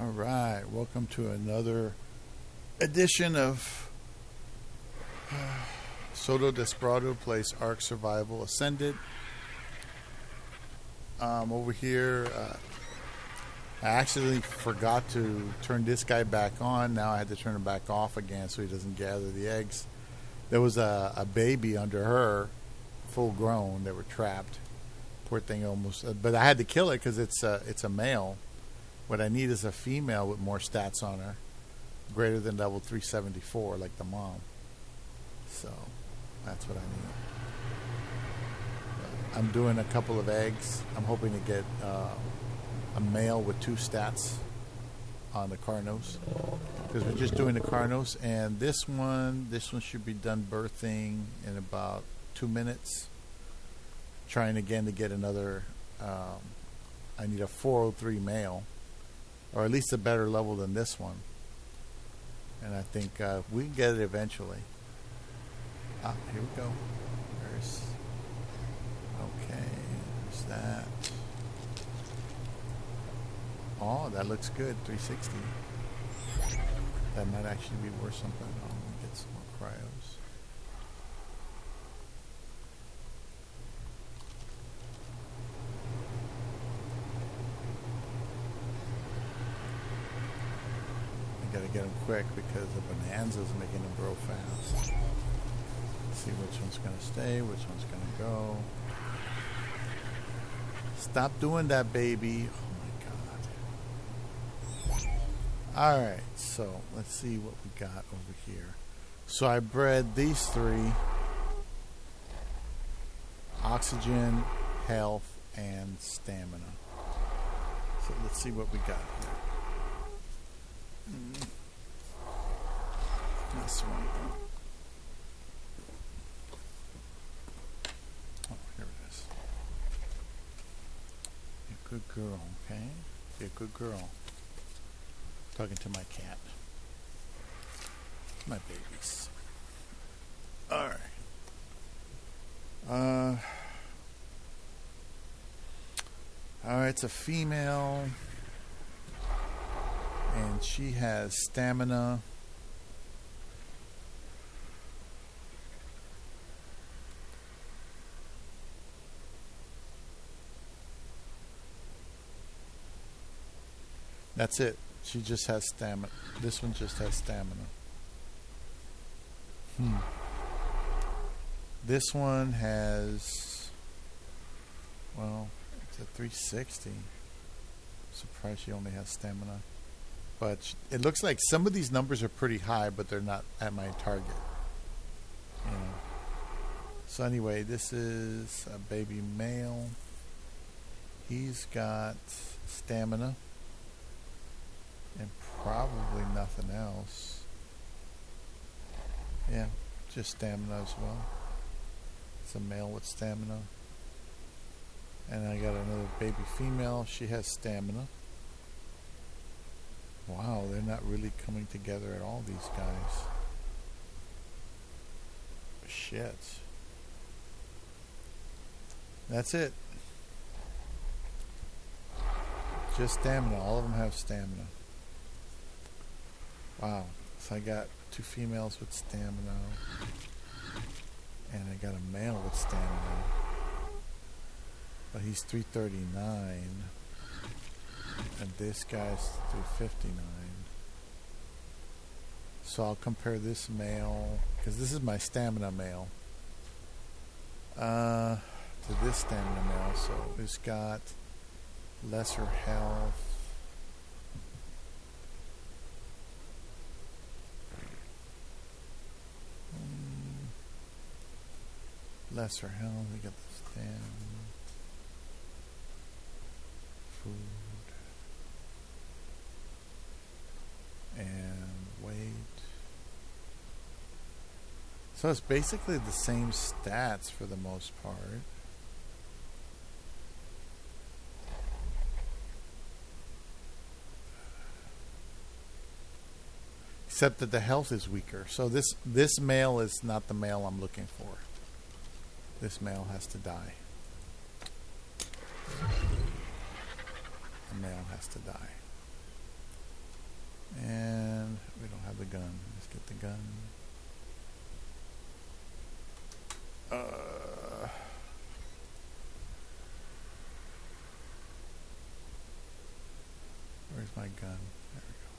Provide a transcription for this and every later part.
All right, welcome to another edition of Soto Desperado plays Ark Survival Ascended. Over here, I accidentally forgot to turn this guy back on. Now I had to turn him back off again so he doesn't gather the eggs. There was a baby under her, full grown. They were trapped. Poor thing almost. But I had to kill it because it's a male. What I need is a female with more stats on her, greater than level 374, like the mom. So that's what I need. I'm doing a couple of eggs. I'm hoping to get a male with 2 stats on the Carnos, because we're just doing the Carnos, and this one should be done birthing in about 2 minutes. Trying again to get another. I need a 403 male, or at least a better level than this one. And I think we can get it eventually. Here we go. There's that. Oh, that looks good. 360. That might actually be worth something. Oh, let me get some more cryos. Gotta get them quick because the bonanza's making them grow fast. Let's see which one's gonna stay, which one's gonna go. Stop doing that, baby. Oh my god. Alright, so let's see what we got over here. So I bred these 3: oxygen, health, and stamina. So let's see what we got here. This one. Oh, here it is. Be a good girl, okay? Be a good girl. Talking to my cat. My babies. Alright. Alright, it's a female. And she has stamina. That's it. She just has stamina. This one just has stamina. This one has, well, it's a 360. Surprised she only has stamina. But it looks like some of these numbers are pretty high, but they're not at my target. You know. So anyway, this is a baby male. He's got stamina and probably nothing else. Yeah, just stamina as well. It's a male with stamina. And I got another baby female. She has stamina. Wow, they're not really coming together at all, these guys. Shit. That's it. Just stamina. All of them have stamina. Wow. So I got 2 females with stamina. And I got a male with stamina. But he's 339. And this guy's 359. So I'll compare this male, because this is my stamina male, to this stamina male. So it's got lesser health. Lesser health. We got the stamina. Food. And weight. So it's basically the same stats for the most part. Except that the health is weaker. So this male is not the male I'm looking for. This male has to die. The male has to die. get the gun. Where's my gun? There we go.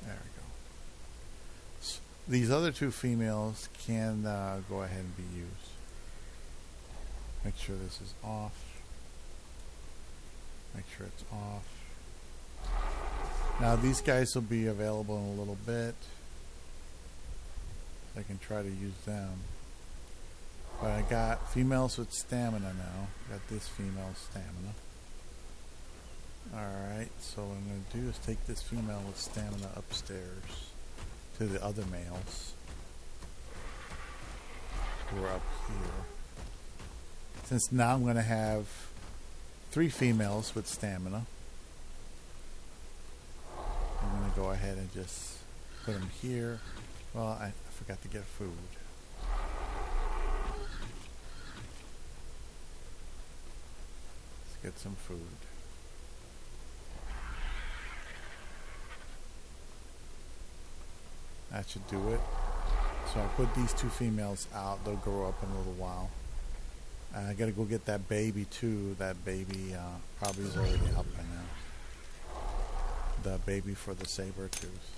There we go. So these other two females can go ahead and be used. Make sure this is off. Make sure it's off. Now these guys will be available in a little bit. I can try to use them. But I got females with stamina now. Got this female stamina. Alright, so what I'm going to do is take this female with stamina upstairs to the other males who are up here. Since now I'm going to have 3 females with stamina, I'm going to go ahead and just put them here. Well, I forgot to get food. Let's get some food. That should do it. So I'll put these 2 females out. They'll grow up in a little while. I gotta go get that baby too. That baby probably is already up by now. The baby for the saber tooth.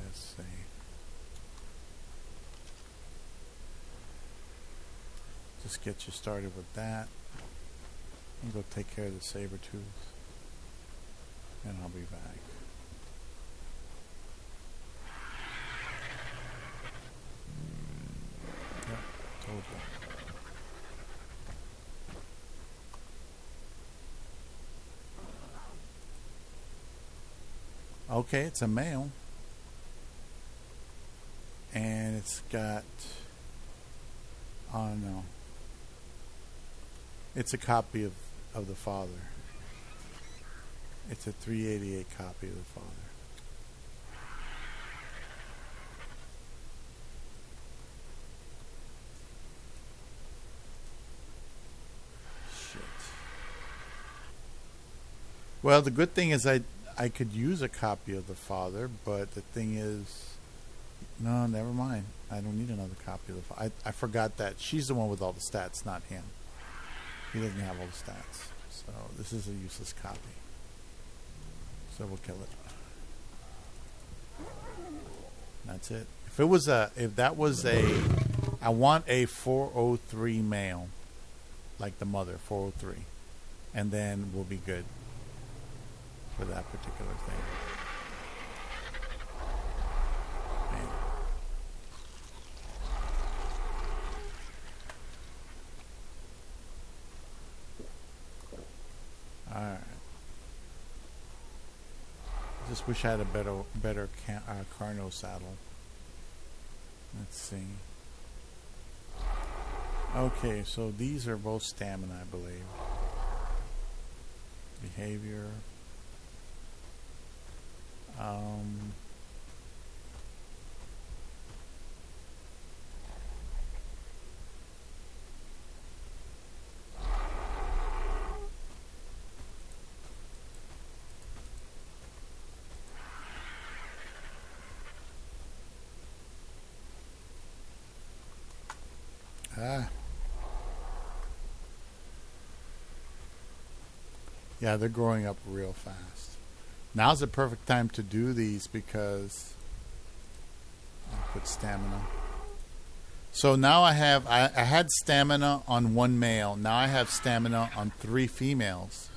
Let's see. Just get you started with that. And go take care of the saber tooth. And I'll be back. Told you. Okay, it's a male. And it's got... oh no. It's a copy of the father. It's a 388 copy of the father. Well, the good thing is I could use a copy of the father, but the thing is, no, never mind. I don't need another copy of the father. I forgot that she's the one with all the stats, not him. He doesn't have all the stats. So this is a useless copy. So we'll kill it. That's it. If that was I want a 403 male, like the mother, 403, and then we'll be good for that particular thing. Man. All right. Just wish I had a better Carno saddle. Let's see. Okay, so these are both stamina, I believe. Behavior. Yeah, they're growing up real fast. Now's the perfect time to do these because I'll put stamina. So now I had stamina on 1 male. Now I have stamina on 3 females.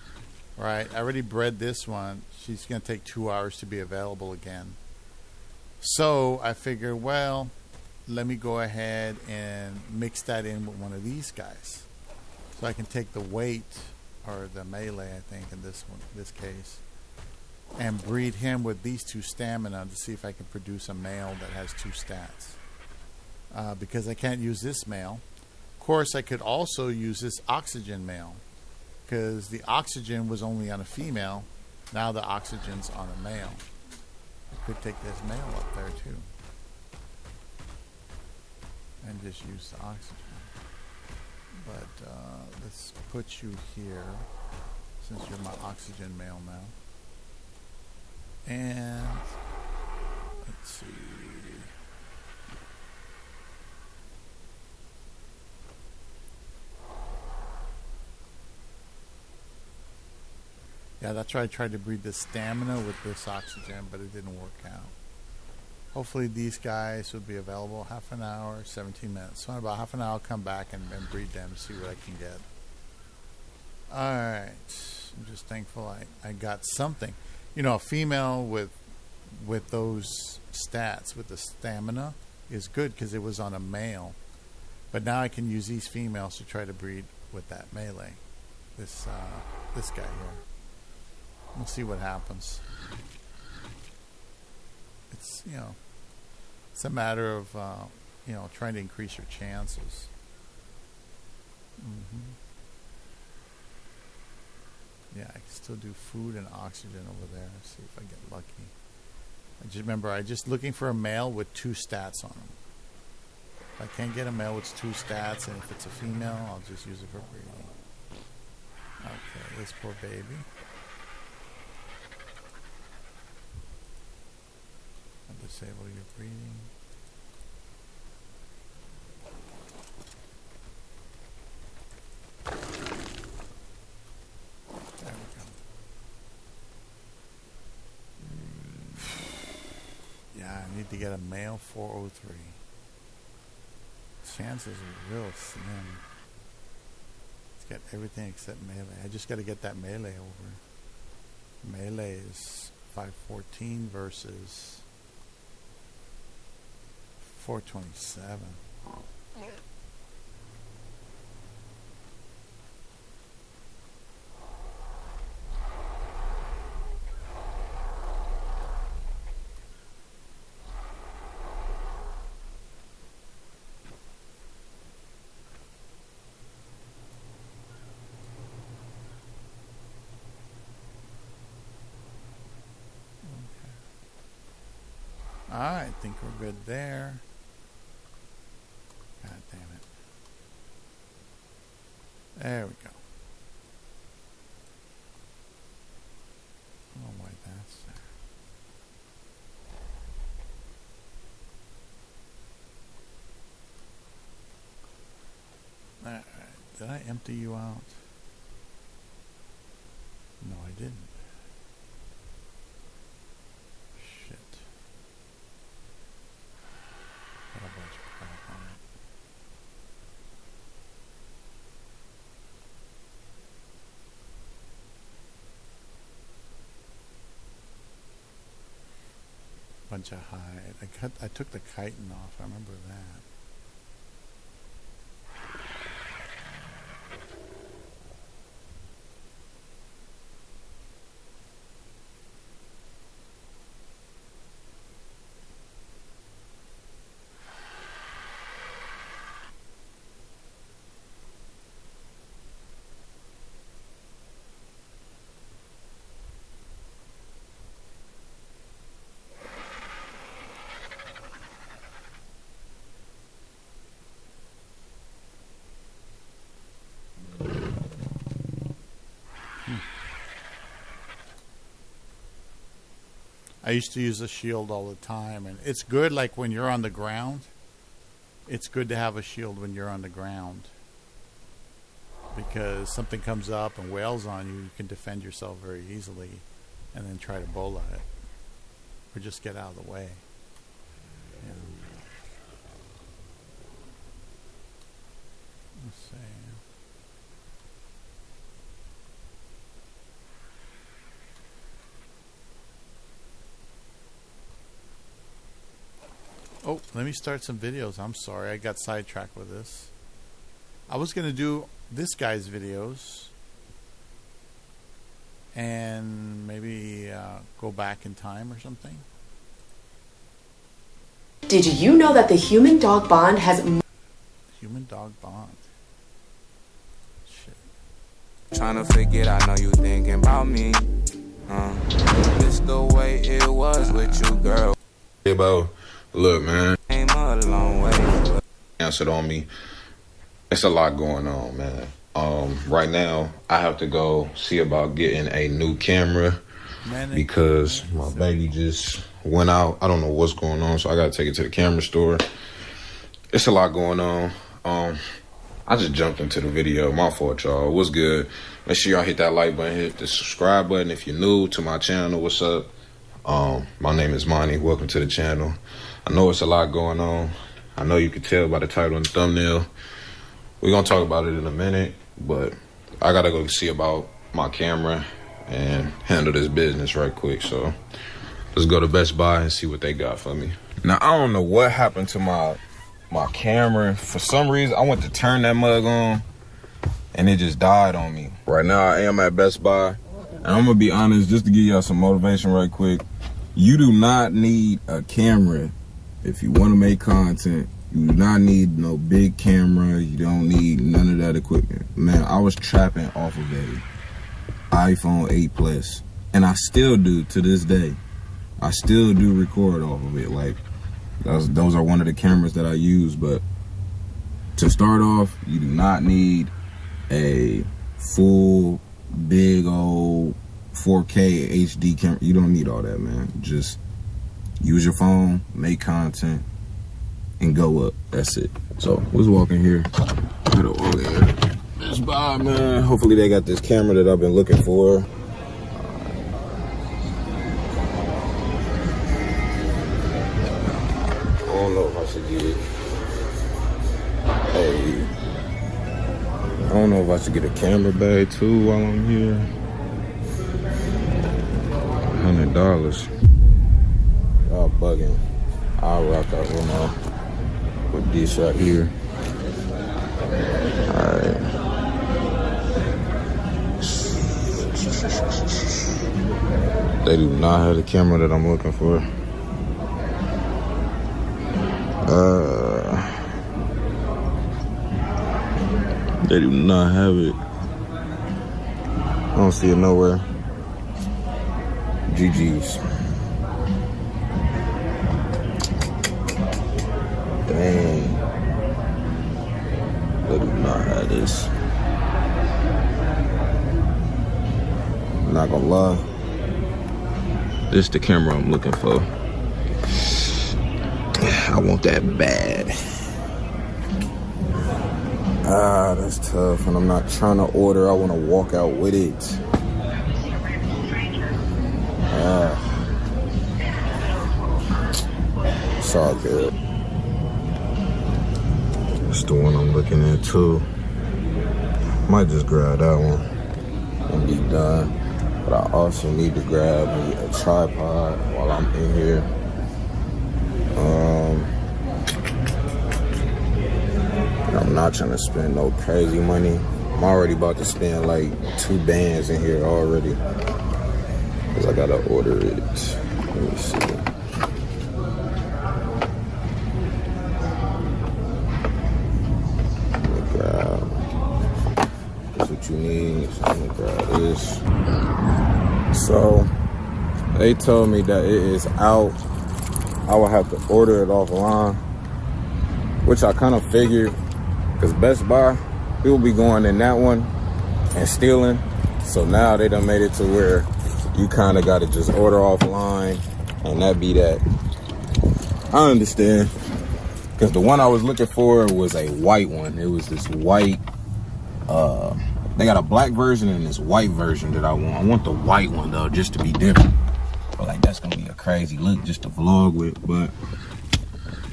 Right? I already bred this one. She's going to take 2 hours to be available again. So I figured, well, let me go ahead and mix that in with one of these guys. So I can take the weight, or the melee, I think, in this case, and breed him with these 2 stamina to see if I can produce a male that has 2 stats. Because I can't use this male. Of course, I could also use this oxygen male, because the oxygen was only on a female. Now the oxygen's on a male. I could take this male up there too and just use the oxygen. But let's put you here since you're my oxygen male now. And let's see. Yeah, that's why I tried to breed the stamina with this oxygen, but it didn't work out. Hopefully these guys will be available half an hour, 17 minutes. So in about half an hour I'll come back and breed them, see what I can get. Alright. I'm just thankful I got something. You know, a female with those stats, with the stamina, is good because it was on a male. But now I can use these females to try to breed with that melee. This guy here. We'll see what happens. It's, you know, it's a matter of, you know, trying to increase your chances. Yeah, I can still do food and oxygen over there. See if I get lucky. I just remember, I just looking for a male with 2 stats on him. If I can't get a male with 2 stats, and if it's a female, I'll just use it for breeding. Okay, this poor baby. I'll disable your breeding. There we go. Yeah, I need to get a male 403. Chances are real slim. It's got everything except melee. I just got to get that melee over. Melee is 514 versus 427. Alright, I think we're good there. God damn it. There we go. I don't know why that's there. Alright, did I empty you out? No, I didn't. Shit. Got a bunch of crap on it. Bunch of hide. I took the chitin off. I remember that. I used to use a shield all the time, and it's good like when you're on the ground. It's good to have a shield when you're on the ground, because something comes up and wails on you, you can defend yourself very easily and then try to bowl at it or just get out of the way. Yeah. Let's see. Oh, let me start some videos. I'm sorry, I got sidetracked with this. I was going to do this guy's videos and maybe go back in time or something. Did you know that the human-dog bond has... Human-dog bond. Shit. Trying to forget, I know you thinking about me. It's the way it was with you, girl. Hey, Bo. Look, man. Came a long way. Answered on me. It's a lot going on, man. Right now, I have to go see about getting a new camera because my baby just went out. I don't know what's going on, so I gotta take it to the camera store. It's a lot going on. I just jumped into the video. My fault, y'all. What's good? Make sure y'all hit that like button, hit the subscribe button if you're new to my channel. What's up? My name is Monty. Welcome to the channel. I know it's a lot going on. I know you can tell by the title and the thumbnail. We're gonna talk about it in a minute, but I gotta go see about my camera and handle this business right quick. So let's go to Best Buy and see what they got for me. Now, I don't know what happened to my camera. For some reason, I went to turn that mug on and it just died on me. Right now, I am at Best Buy. And I'm gonna be honest, just to give y'all some motivation right quick. You do not need a camera if you wanna make content. You do not need no big camera. You don't need none of that equipment. Man, I was trapping off of a iPhone 8 Plus. And I still do to this day. I still do record off of it. Like, those are one of the cameras that I use. But to start off, you do not need a full, big old 4K HD camera. You don't need all that, man. Just use your phone, make content, and go up. That's it. So let's walk in here. Gotta walk in here. Best Buy, man. Hopefully they got this camera that I've been looking for. I don't know if I should get it. Hey, I don't know if I should get a camera bag too while I'm here. $100. Y'all bugging. I'll rock out with this right here. Alright. They do not have the camera that I'm looking for. They do not have it. I don't see it nowhere. GG's. Dang. They do not have this. I'm not gonna lie. This is the camera I'm looking for. I want that bad. That's tough. And I'm not trying to order. I want to walk out with it. It's all good. That's the one I'm looking at too. Might just grab that one and be done. But I also need to grab me a tripod while I'm in here. I'm not trying to spend no crazy money. I'm already about to spend like 2 bands in here already. Cause I gotta order it. Let me see. Let me grab. That's what you need. So I'm gonna grab this. So they told me that it is out. I will have to order it offline, which I kind of figured. Because Best Buy, people be going in that one and stealing. So now they done made it to where you kind of got to just order offline and that be that. I understand. Because the one I was looking for was a white one. It was this white, they got a black version and this white version that I want. I want the white one though, just to be different. But like, that's going to be a crazy look just to vlog with. But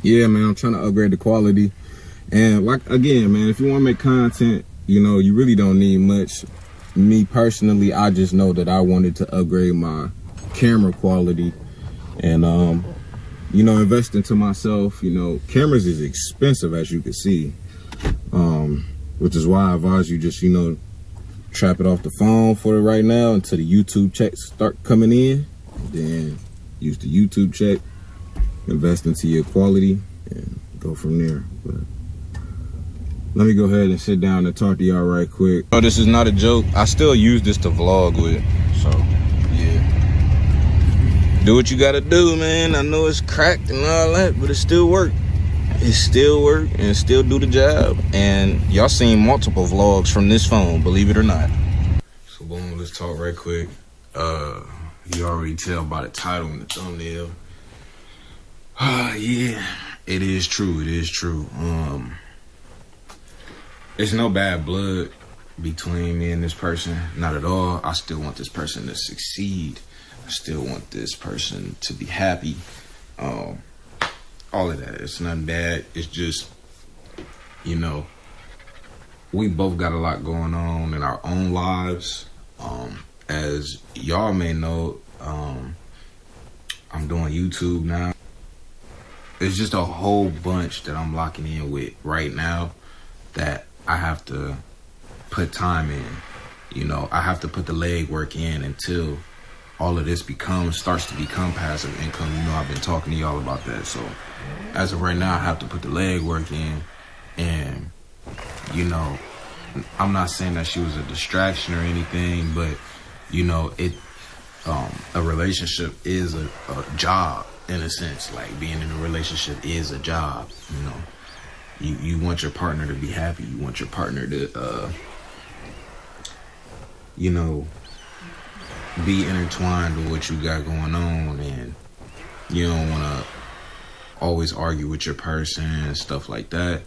yeah, man, I'm trying to upgrade the quality. And like, again, man, if you want to make content, you know, you really don't need much. Me personally, I just know that I wanted to upgrade my camera quality and, you know, invest into myself. You know, cameras is expensive, as you can see, which is why I advise you just, you know, trap it off the phone for it right now until the YouTube checks start coming in. Then use the YouTube check, invest into your quality, and go from there. But let me go ahead and sit down and talk to y'all right quick. Oh, this is not a joke. I still use this to vlog with. So, yeah. Do what you gotta do, man. I know it's cracked and all that, but it still works. it still work and still do the job. And y'all seen multiple vlogs from this phone, believe it or not. So boom, let's talk right quick. You already tell by the title and the thumbnail. Yeah, it is true. It is true. There's no bad blood between me and this person. Not at all. I still want this person to succeed. I still want this person to be happy. All of that. It's nothing bad. It's just, you know, we both got a lot going on in our own lives. As y'all may know, I'm doing YouTube now. It's just a whole bunch that I'm locking in with right now that I have to put time in. You know, I have to put the legwork in until all of this starts to become passive income. You know, I've been talking to y'all about that. So as of right now, I have to put the legwork in. And, you know, I'm not saying that she was a distraction or anything, but, you know, a relationship is a job in a sense. Like, being in a relationship is a job, you know. You want your partner to be happy. You want your partner to, you know, be intertwined with what you got going on, and you don't want to always argue with your person and stuff like that.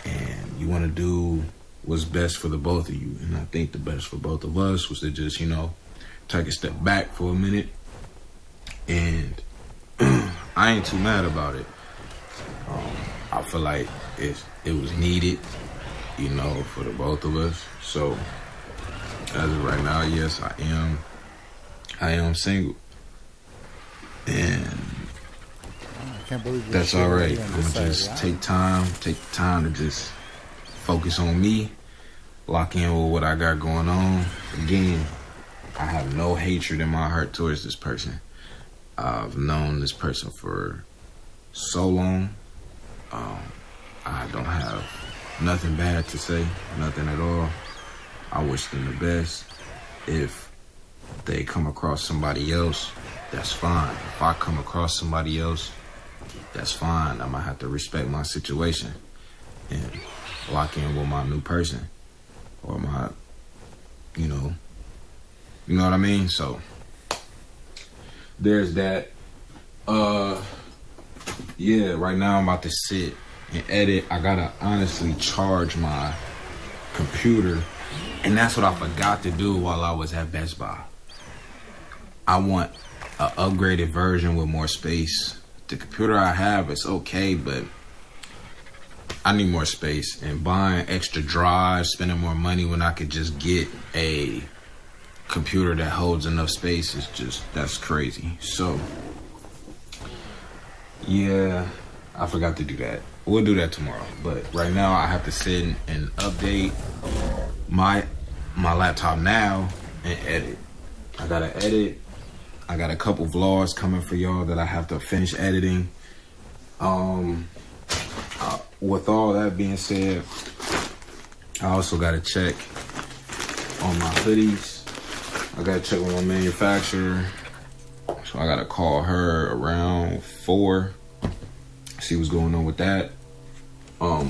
And you want to do what's best for the both of you. And I think the best for both of us was to just, you know, take a step back for a minute. And I ain't too mad about it. I feel like it was needed, you know, for the both of us. So as of right now, yes, I am single. And I can't believe that's all right. I'm gonna just take time to just focus on me, lock in with what I got going on. Again, I have no hatred in my heart towards this person. I've known this person for so long. I don't have nothing bad to say, nothing at all. I wish them the best. If they come across somebody else, that's fine. If I come across somebody else, that's fine. I'm gonna have to respect my situation and lock in with my new person or my, you know what I mean? So there's that. Yeah, right now I'm about to sit and edit. I gotta honestly charge my computer, and that's what I forgot to do while I was at Best Buy. I want an upgraded version with more space. The computer I have is okay, but I need more space. And buying extra drives, spending more money when I could just get a computer that holds enough space is just, that's crazy. So yeah, I forgot to do that. We'll do that tomorrow. But right now I have to sit and update my laptop now and edit. I gotta edit. I got a couple vlogs coming for y'all that I have to finish editing. With all that being said, I also gotta check on my hoodies. I gotta check with my manufacturer. So I gotta call her around 4, see what's going on with that. But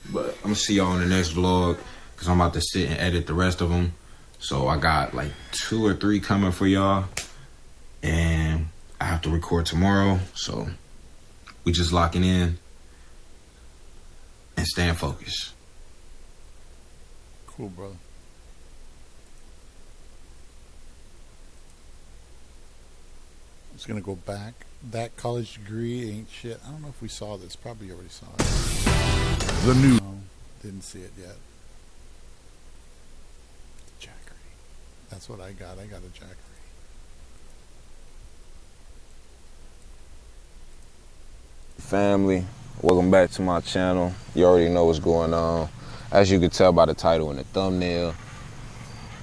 I'm gonna see y'all in the next vlog, because I'm about to sit and edit the rest of them. So I got like 2 or 3 coming for y'all, and I have to record tomorrow. So we just locking in and staying focused. Cool, brother. I'm just gonna go back. That college degree ain't shit. I don't know if we saw this. Probably already saw it. The new. No, didn't see it yet. Jackery. That's what I got. I got a Jackery. Family, welcome back to my channel. You already know what's going on. As you can tell by the title and the thumbnail,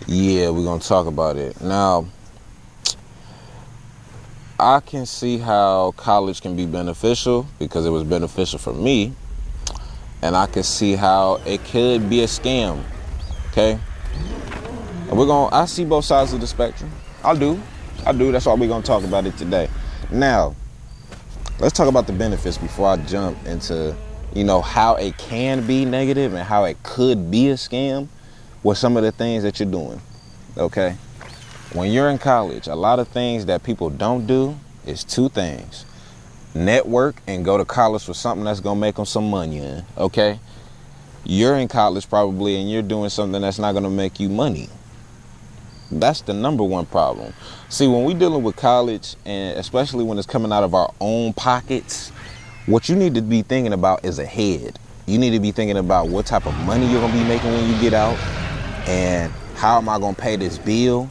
yeah, we're gonna talk about it. Now, I can see how college can be beneficial because it was beneficial for me, and I can see how it could be a scam. Okay, and I see both sides of the spectrum. I do. That's why we're gonna talk about it today. Now, let's talk about the benefits before I jump into, you know, how it can be negative and how it could be a scam with some of the things that you're doing, okay? When you're in college, a lot of things that people don't do is two things. Network and go to college for something that's going to make them some money in, okay? You're in college probably and you're doing something that's not going to make you money. That's the number one problem. See, when we're dealing with college, and especially when it's coming out of our own pockets, what you need to be thinking about is ahead. You need to be thinking about what type of money you're going to be making when you get out, and how am I going to pay this bill?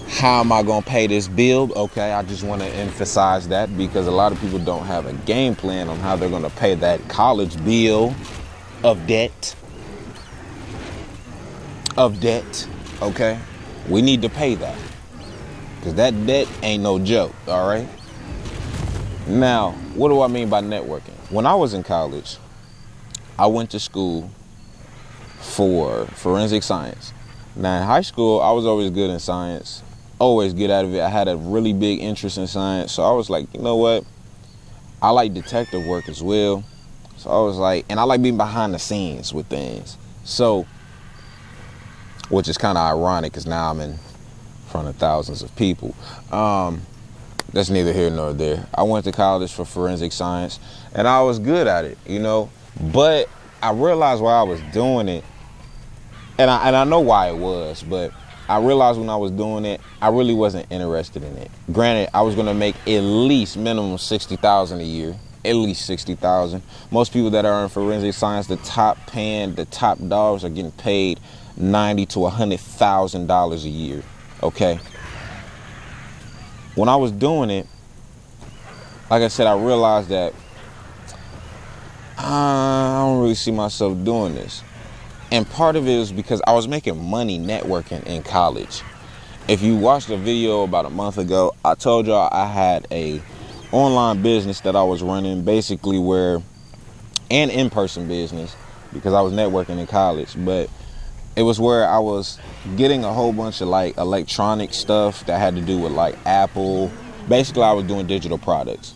How am I going to pay this bill? Okay, I just want to emphasize that because a lot of people don't have a game plan on how they're going to pay that college bill of debt. Okay? We need to pay that because that debt ain't no joke, all right? Now, what do I mean by networking? When I was in college, I went to school for forensic science. Now, in high school, I was always good in science, always get out of it. I had a really big interest in science, so I was like, you know what? I like detective work as well. So I was like, and I like being behind the scenes with things. So, which is kind of ironic because now I'm in front of thousands of people. That's neither here nor there. I went to college for forensic science, and I was good at it, you know. But I realized while I was doing it, and I know why it was, but I realized when I was doing it, I really wasn't interested in it. Granted, I was going to make at least minimum $60,000 a year, at least $60,000. Most people that are in forensic science, the top dogs are getting paid $90,000 to $100,000 a year. Okay. When I was doing it, like I said, I realized that I don't really see myself doing this. And part of it is because I was making money networking in college. If you watched the video about a month ago, I told y'all I had a online business that I was running, basically an in-person business, because I was networking in college. But it was where I was getting a whole bunch of like electronic stuff that had to do with like Apple. Basically, I was doing digital products.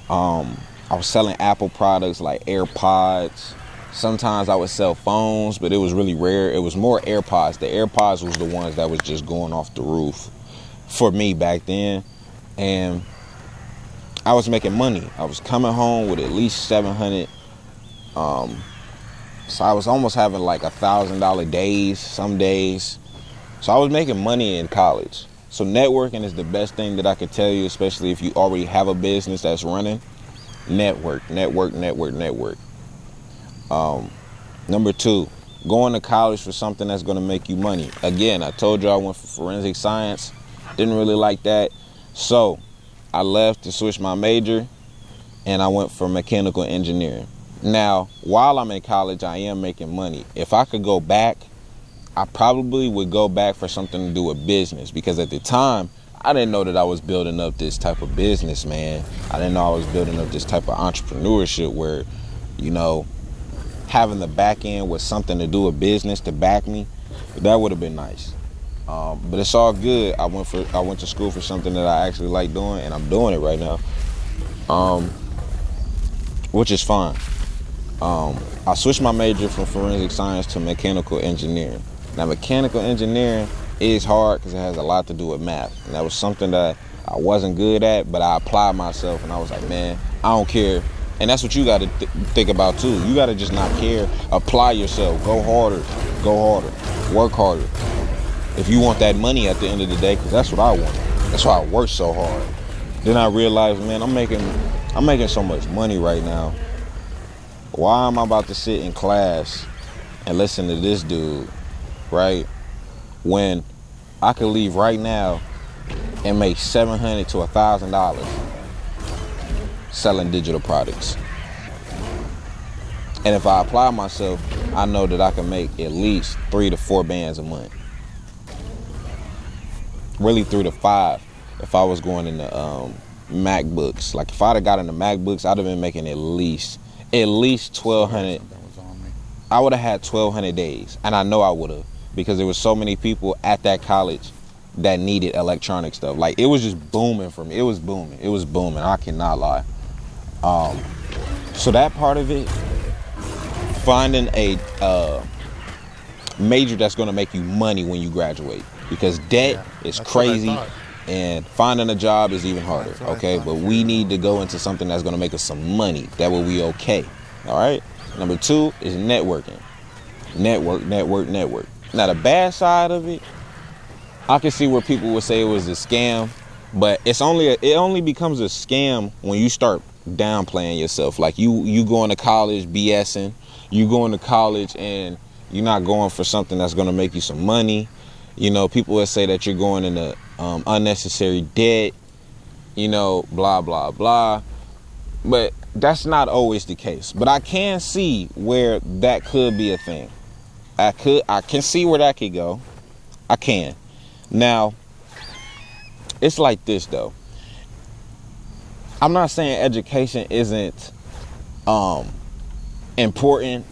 I was selling Apple products like AirPods. Sometimes I would sell phones, but it was really rare. It was more AirPods. The AirPods was the ones that was just going off the roof for me back then. And I was making money. I was coming home with at least $700. So I was almost having like $1,000 days, some days. So I was making money in college. So networking is the best thing that I could tell you, especially if you already have a business that's running. Network. Number 2, going to college for something that's going to make you money. Again, I told you I went for forensic science. Didn't really like that. So I left to switch my major, and I went for mechanical engineering. Now, while I'm in college, I am making money. If I could go back, I probably would go back for something to do with business, because at the time, I didn't know that I was building up this type of business, man. I didn't know I was building up this type of entrepreneurship where, you know, having the back end with something to do with business to back me, that would have been nice. But it's all good. I went to school for something that I actually like doing, and I'm doing it right now, which is fine. I switched my major from forensic science to mechanical engineering. Now, mechanical engineering is hard because it has a lot to do with math, and that was something that I wasn't good at, but I applied myself, and I was like, man, I don't care. And that's what you got to think about too. You got to just not care. Apply yourself. Go harder, work harder. If you want that money at the end of the day, because that's what I want. That's why I work so hard. Then I realized, man, I'm making so much money right now. Why am I about to sit in class and listen to this dude, right? When I could leave right now and make $700 to $1,000 selling digital products. And if I apply myself, I know that I can make at least 3 to 4 bands a month. Really 3 to 5 if I was going into MacBooks. Like if I'd have got into MacBooks, I'd have been making at least 1,200. I would have had 1,200 days, and I know I would have, because there was so many people at that college that needed electronic stuff. Like, it was just booming for me. It was booming. I cannot lie. So that part of it, finding a major that's going to make you money when you graduate, because debt is crazy, and finding a job is even harder. Okay, but we need to go into something that's going to make us some money. That way we okay. All right. Number 2 is networking. Network. Now, the bad side of it, I can see where people would say it was a scam, but it only becomes a scam when you start downplaying yourself. Like, you going to college BSing, you going to college and you're not going for something that's going to make you some money. You know, people would say that you're going into unnecessary debt, you know, blah, blah, blah. But that's not always the case. But I can see where that could be a thing. I can see where that could go. I can. Now, it's like this, though. I'm not saying education isn't important,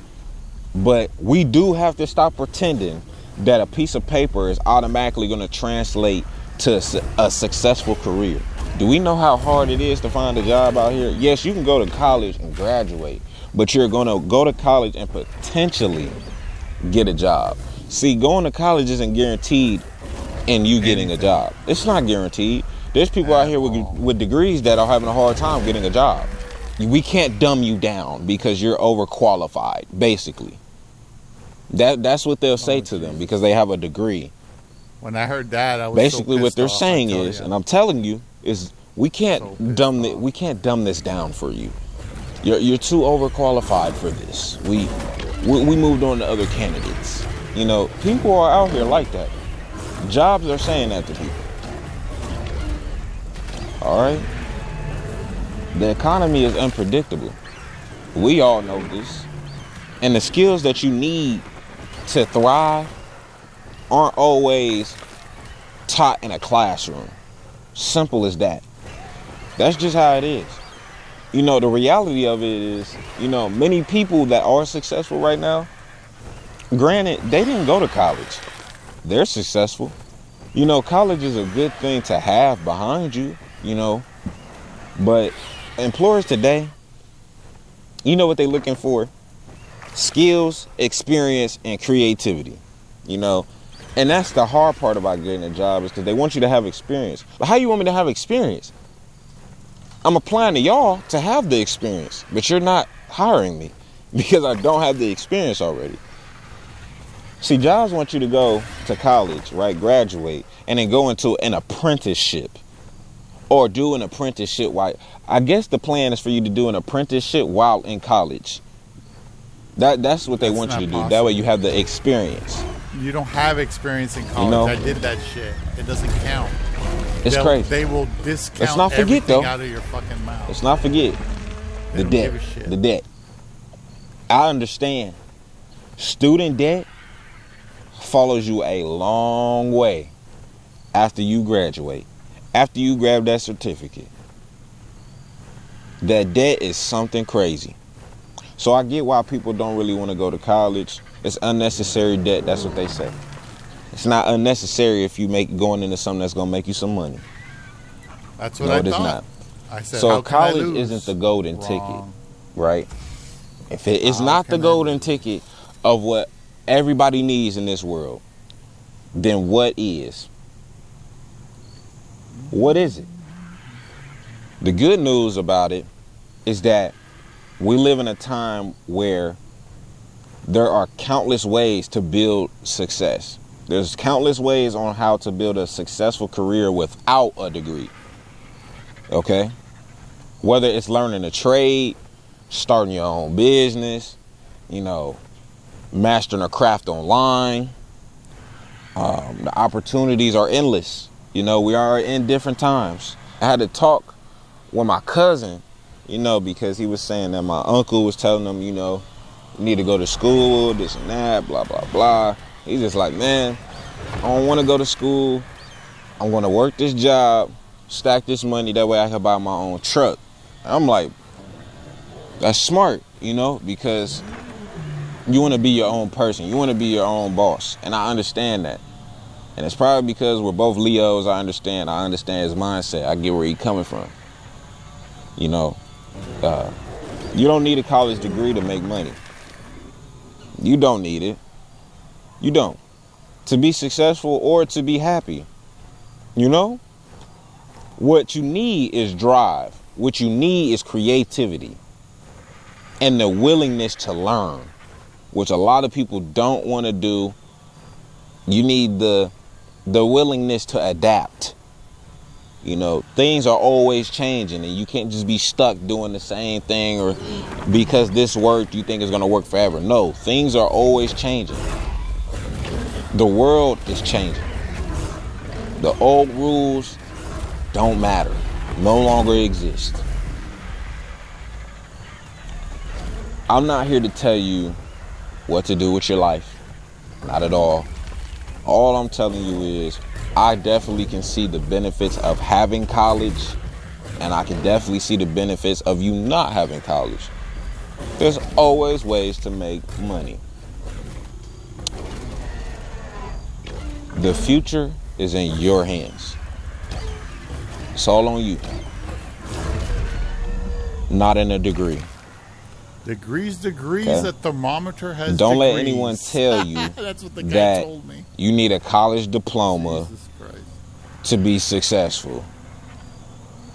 but we do have to stop pretending that a piece of paper is automatically going to translate to a successful career. Do we know how hard it is to find a job out here? Yes, you can go to college and graduate, but you're going to go to college and potentially get a job. See, going to college isn't guaranteed in you getting a job. It's not guaranteed. There's people out here with degrees that are having a hard time getting a job. We can't dumb you down because you're overqualified, basically. That's what they'll say to them because they have a degree. When I heard that, I was basically so what they're off, saying is, and I'm telling you, is we can't dumb this down for you. You're too overqualified for this. We moved on to other candidates. You know, people are out here like that. Jobs are saying that to people. All right? The economy is unpredictable. We all know this. And the skills that you need to thrive aren't always taught in a classroom. Simple as that. That's just how it is. You know, the reality of it is, you know, many people that are successful right now, granted, they didn't go to college. They're successful. You know, college is a good thing to have behind you, you know. But employers today, you know what they're looking for? Skills, experience, and creativity. You know, and that's the hard part about getting a job is because they want you to have experience. But how you want me to have experience? I'm applying to y'all to have the experience, but you're not hiring me because I don't have the experience already. See, jobs want you to go to college, right? Graduate, and then go into an apprenticeship or do an apprenticeship. While I guess the plan is for you to do an apprenticeship while in college. That's what they want you to do. Possible. That way you have the experience. You don't have experience in college. You know, I did that shit. It doesn't count. It's crazy. They will discount Let's not forget, everything though. out of your fucking mouth. Let's not forget the debt. The debt. I understand. Student debt follows you a long way after you graduate. After you grab that certificate. That debt is something crazy. So I get why people don't really want to go to college. It's unnecessary debt. That's what they say. It's not unnecessary if you going into something that's going to make you some money. That's what I thought. No, it is not. I said, so how can I college lose? isn't the golden Wrong. ticket, right? If it is How not the can I golden lose? ticket of what everybody needs in this world, then what is? What is it? The good news about it is that we live in a time where there are countless ways to build success. There's countless ways on how to build a successful career without a degree. Okay? Whether it's learning a trade, starting your own business, you know, mastering a craft online. The opportunities are endless. You know, we are in different times. I had to talk with my cousin, you know, because he was saying that my uncle was telling him, you know, you need to go to school, this and that, blah, blah, blah. He's just like, man, I don't want to go to school. I'm going to work this job, stack this money, that way I can buy my own truck. I'm like, that's smart, you know, because you want to be your own person. You want to be your own boss. And I understand that. And it's probably because we're both Leos. I understand his mindset. I get where he's coming from. You know, you don't need a college degree to make money. You don't need it. You don't. To be successful or to be happy. You know? What you need is drive. What you need is creativity. And the willingness to learn, which a lot of people don't want to do. You need the willingness to adapt. You know, things are always changing, and you can't just be stuck doing the same thing, or because this worked, you think it's going to work forever. No, things are always changing. The world is changing. The old rules don't matter, no longer exist. I'm not here to tell you what to do with your life. Not at all. All I'm telling you is I definitely can see the benefits of having college, and I can definitely see the benefits of you not having college. There's always ways to make money. The future is in your hands. It's all on you. Not in a degree. Degrees, Okay. the thermometer has Don't degrees. let anyone tell you That's what the guy that told me. you need a college diploma Jesus Christ. to be successful.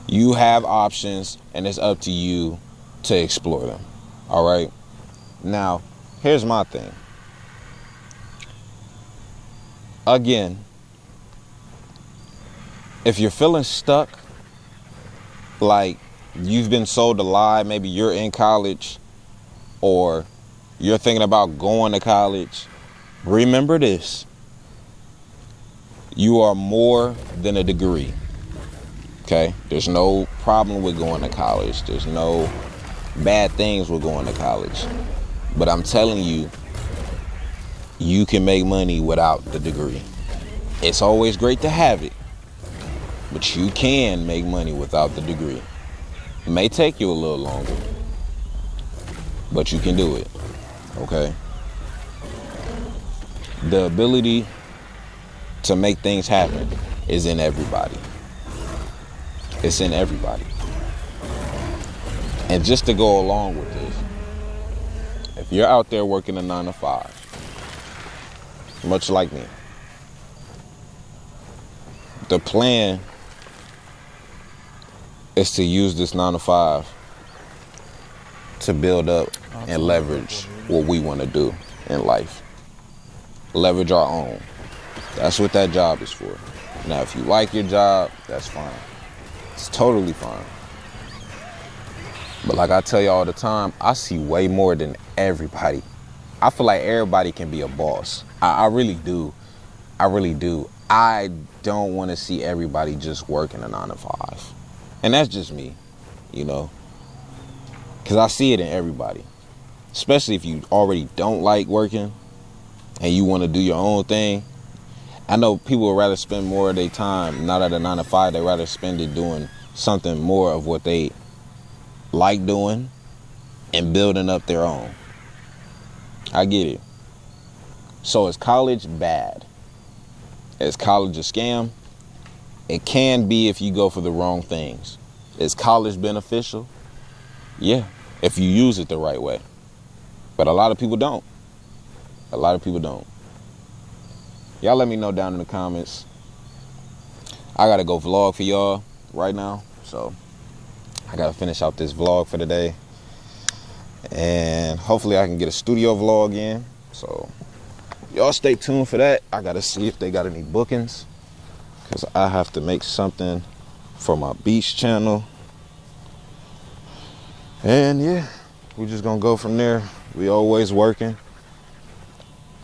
You have options, and it's up to you to explore them. All right? Now, here's my thing. Again, if you're feeling stuck, like you've been sold a lie, maybe you're in college or you're thinking about going to college, remember this. You are more than a degree. Okay? There's no problem with going to college. There's no bad things with going to college. But I'm telling you, you can make money without the degree. It's always great to have it, but you can make money without the degree. It may take you a little longer, but you can do it. Okay? The ability to make things happen is in everybody. It's in everybody. And just to go along with this, if you're out there working a 9 to 5, much like me, the plan is to use this 9 to 5 to build up and leverage what we want to do in life. Leverage our own. That's what that job is for. Now, if you like your job, that's fine. It's totally fine. But like I tell you all the time, I see way more than everybody. I feel like everybody can be a boss. I really do. I really do. I don't want to see everybody just working a 9 to 5. And that's just me, you know. Because I see it in everybody. Especially if you already don't like working and you want to do your own thing. I know people would rather spend more of their time not at a 9 to 5. They'd rather spend it doing something more of what they like doing and building up their own. I get it. So is college bad? Is college a scam? It can be if you go for the wrong things. Is college beneficial? Yeah, if you use it the right way. But a lot of people don't. A lot of people don't. Y'all let me know down in the comments. I gotta go vlog for y'all right now. So I gotta finish out this vlog for today. And hopefully I can get a studio vlog in. So y'all stay tuned for that. I gotta see if they got any bookings, because I have to make something for my beach channel. And yeah, we're just gonna go from there. We always working,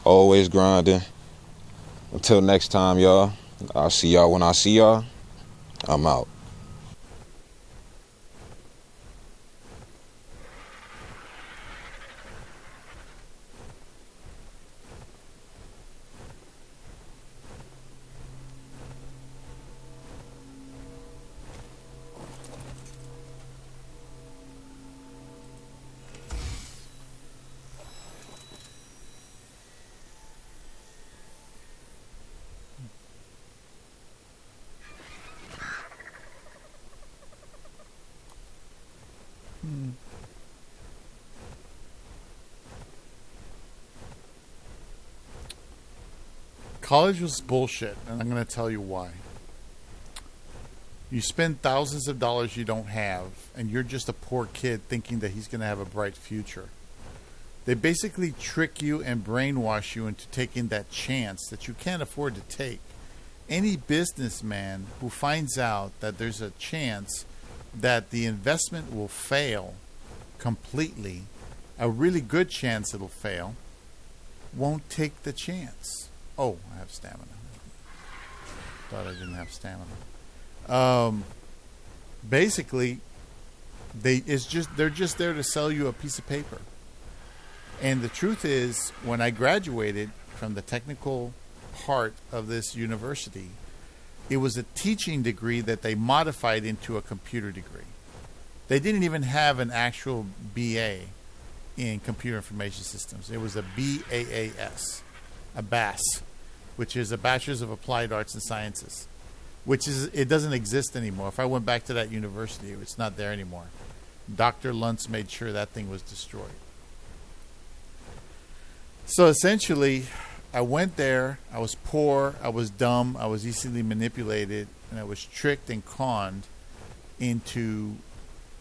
always grinding. Until next time, y'all. I'll see y'all when I see y'all. I'm out. College was bullshit, and I'm going to tell you why. You spend thousands of dollars you don't have, and you're just a poor kid thinking that he's going to have a bright future. They basically trick you and brainwash you into taking that chance that you can't afford to take. Any businessman who finds out that there's a chance that the investment will fail completely, a really good chance it'll fail, won't take the chance. Oh, I have stamina. Thought I didn't have stamina. Basically, they're just there to sell you a piece of paper. And the truth is, when I graduated from the technical part of this university, it was a teaching degree that they modified into a computer degree. They didn't even have an actual BA in computer information systems. It was a BAAS, a BAS, which is a Bachelor's of Applied Arts and Sciences, it doesn't exist anymore. If I went back to that university, it's not there anymore. Dr. Luntz made sure that thing was destroyed. So essentially, I went there, I was poor, I was dumb, I was easily manipulated, and I was tricked and conned into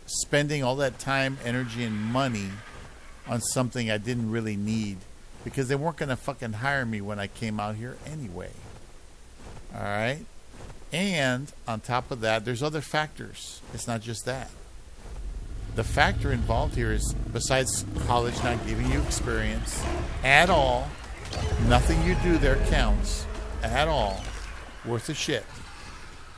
spending all that time, energy, and money on something I didn't really need, because they weren't going to fucking hire me when I came out here anyway. All right? And on top of that, there's other factors. It's not just that. The factor involved here is, besides college not giving you experience at all, nothing you do there counts at all, worth a shit.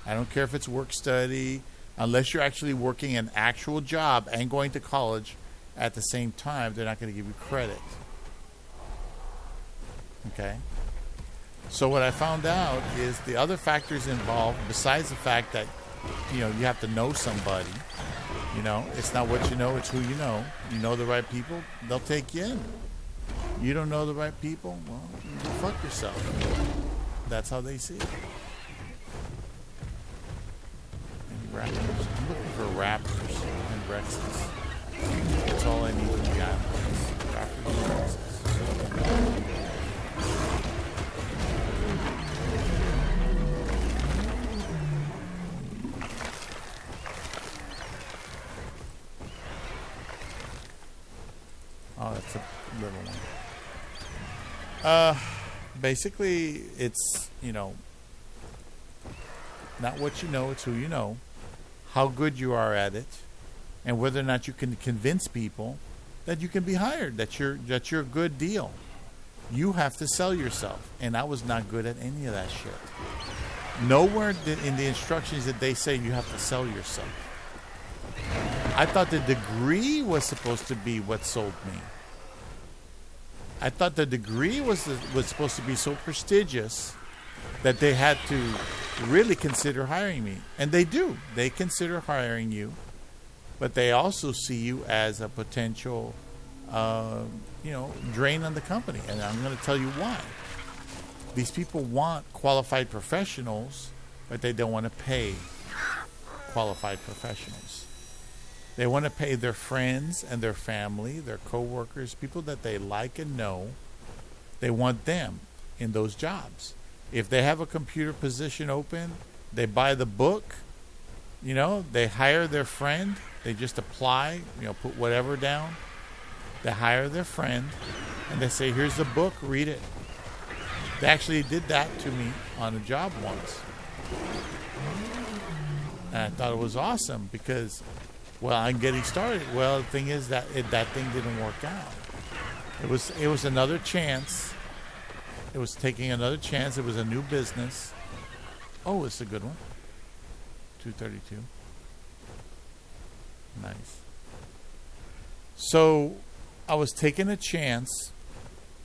I don't care if it's work study, unless you're actually working an actual job and going to college at the same time, they're not going to give you credit. Okay? So what I found out is the other factors involved, besides the fact that, you have to know somebody. It's not what you know, it's who you know. You know the right people, they'll take you in. You don't know the right people, well, you go fuck yourself. That's how they see it. Any raptors? I'm looking for raptors and Rexes. That's all I need from the islands. Raptors and Rexes. Oh, that's a little one. Basically, it's, not what you know, it's who you know, how good you are at it, and whether or not you can convince people that you can be hired, that you're a good deal. You have to sell yourself, and I was not good at any of that shit. Nowhere in the instructions did they say you have to sell yourself. I thought the degree was supposed to be what sold me. I thought the degree was supposed to be so prestigious that they had to really consider hiring me. And they do. They consider hiring you. But they also see you as a potential, drain on the company. And I'm going to tell you why. These people want qualified professionals, but they don't want to pay qualified professionals. They want to pay their friends and their family, their coworkers, people that they like and know. They want them in those jobs. If they have a computer position open, they buy the book, they hire their friend, they just apply, put whatever down. They hire their friend, and they say, here's the book, read it. They actually did that to me on a job once. And I thought it was awesome because, I'm getting started. Well, the thing is that that thing didn't work out. It was another chance. It was taking another chance. It was a new business. Oh, it's a good one. 232. Nice. So I was taking a chance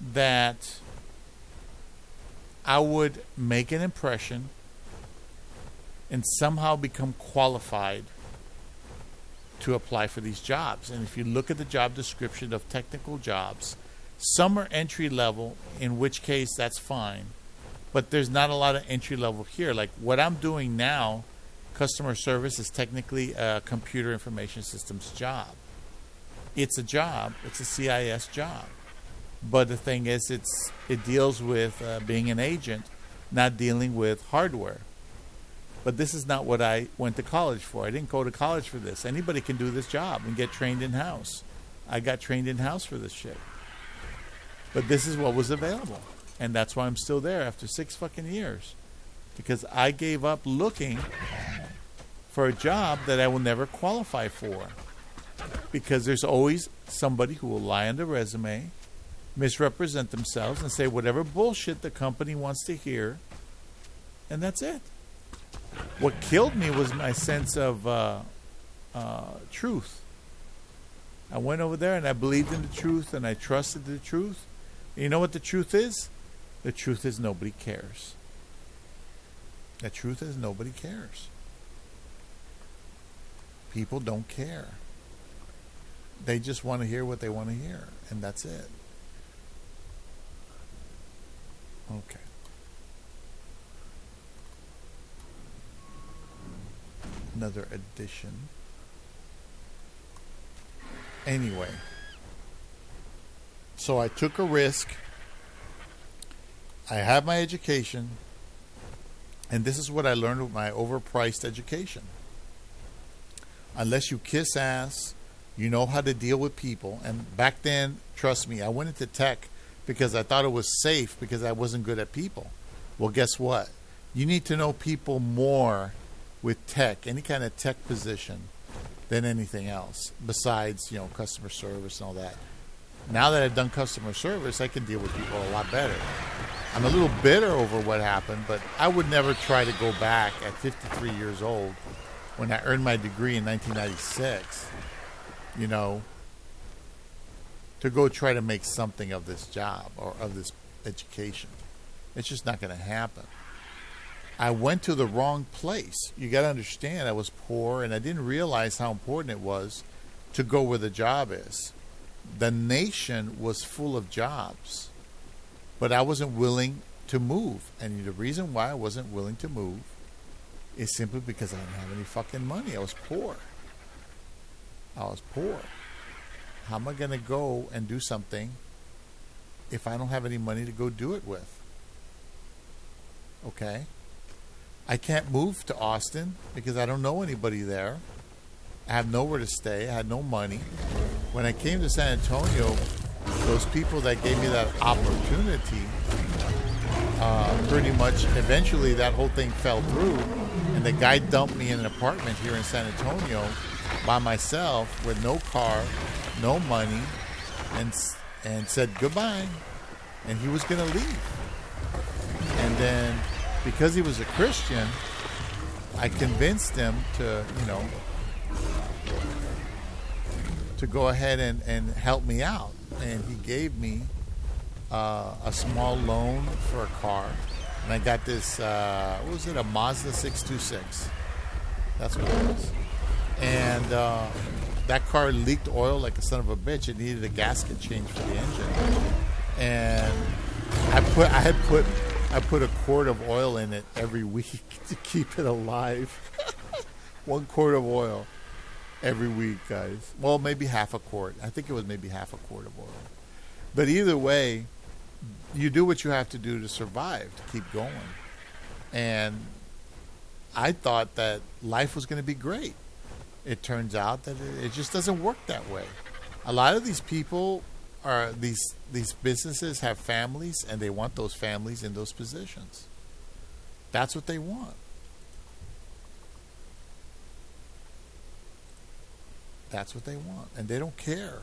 that I would make an impression and somehow become qualified to apply for these jobs. And if you look at the job description of technical jobs, some are entry level, in which case that's fine. But there's not a lot of entry level here. Like what I'm doing now, customer service, is technically a computer information systems job. It's a job. It's a CIS job. But the thing is, it deals with being an agent, not dealing with hardware. But this is not what I went to college for. I didn't go to college for this. Anybody can do this job and get trained in-house. I got trained in-house for this shit. But this is what was available. And that's why I'm still there after 6 fucking years. Because I gave up looking for a job that I will never qualify for. Because there's always somebody who will lie on the resume, misrepresent themselves, and say whatever bullshit the company wants to hear. And that's it. What killed me was my sense of truth. I went over there and I believed in the truth and I trusted the truth. And you know what the truth is? The truth is nobody cares. The truth is nobody cares. People don't care. They just want to hear what they want to hear. And that's it. Okay. Another edition. Anyway, so I took a risk. I have my education, and this is what I learned with my overpriced education. Unless you kiss ass, you know how to deal with people. And back then, trust me, I went into tech because I thought it was safe because I wasn't good at people. Well, guess what? You need to know people more with tech, any kind of tech position, than anything else besides, customer service and all that. Now that I've done customer service, I can deal with people a lot better. I'm a little bitter over what happened, but I would never try to go back at 53 years old when I earned my degree in 1996, to go try to make something of this job or of this education. It's just not going to happen. I went to the wrong place. You got to understand, I was poor and I didn't realize how important it was to go where the job is. The nation was full of jobs, but I wasn't willing to move. And the reason why I wasn't willing to move is simply because I didn't have any fucking money. I was poor. How am I going to go and do something if I don't have any money to go do it with? Okay? I can't move to Austin because I don't know anybody there. I have nowhere to stay. I had no money. When I came to San Antonio, those people that gave me that opportunity, pretty much eventually that whole thing fell through. And the guy dumped me in an apartment here in San Antonio by myself with no car, no money, and said goodbye. And he was going to leave. And then, because he was a Christian, I convinced him to, to go ahead and help me out. And he gave me a small loan for a car. And I got this, what was it, a Mazda 626. That's what it was. And that car leaked oil like a son of a bitch. It needed a gasket change for the engine. And I put a quart of oil in it every week to keep it alive. 1 quart of oil every week, guys. Well, maybe half a quart. I think it was maybe half a quart of oil. But either way, you do what you have to do to survive, to keep going. And I thought that life was going to be great. It turns out that it just doesn't work that way. A lot of these people are these businesses have families, and they want those families in those positions. That's what they want. That's what they want. And they don't care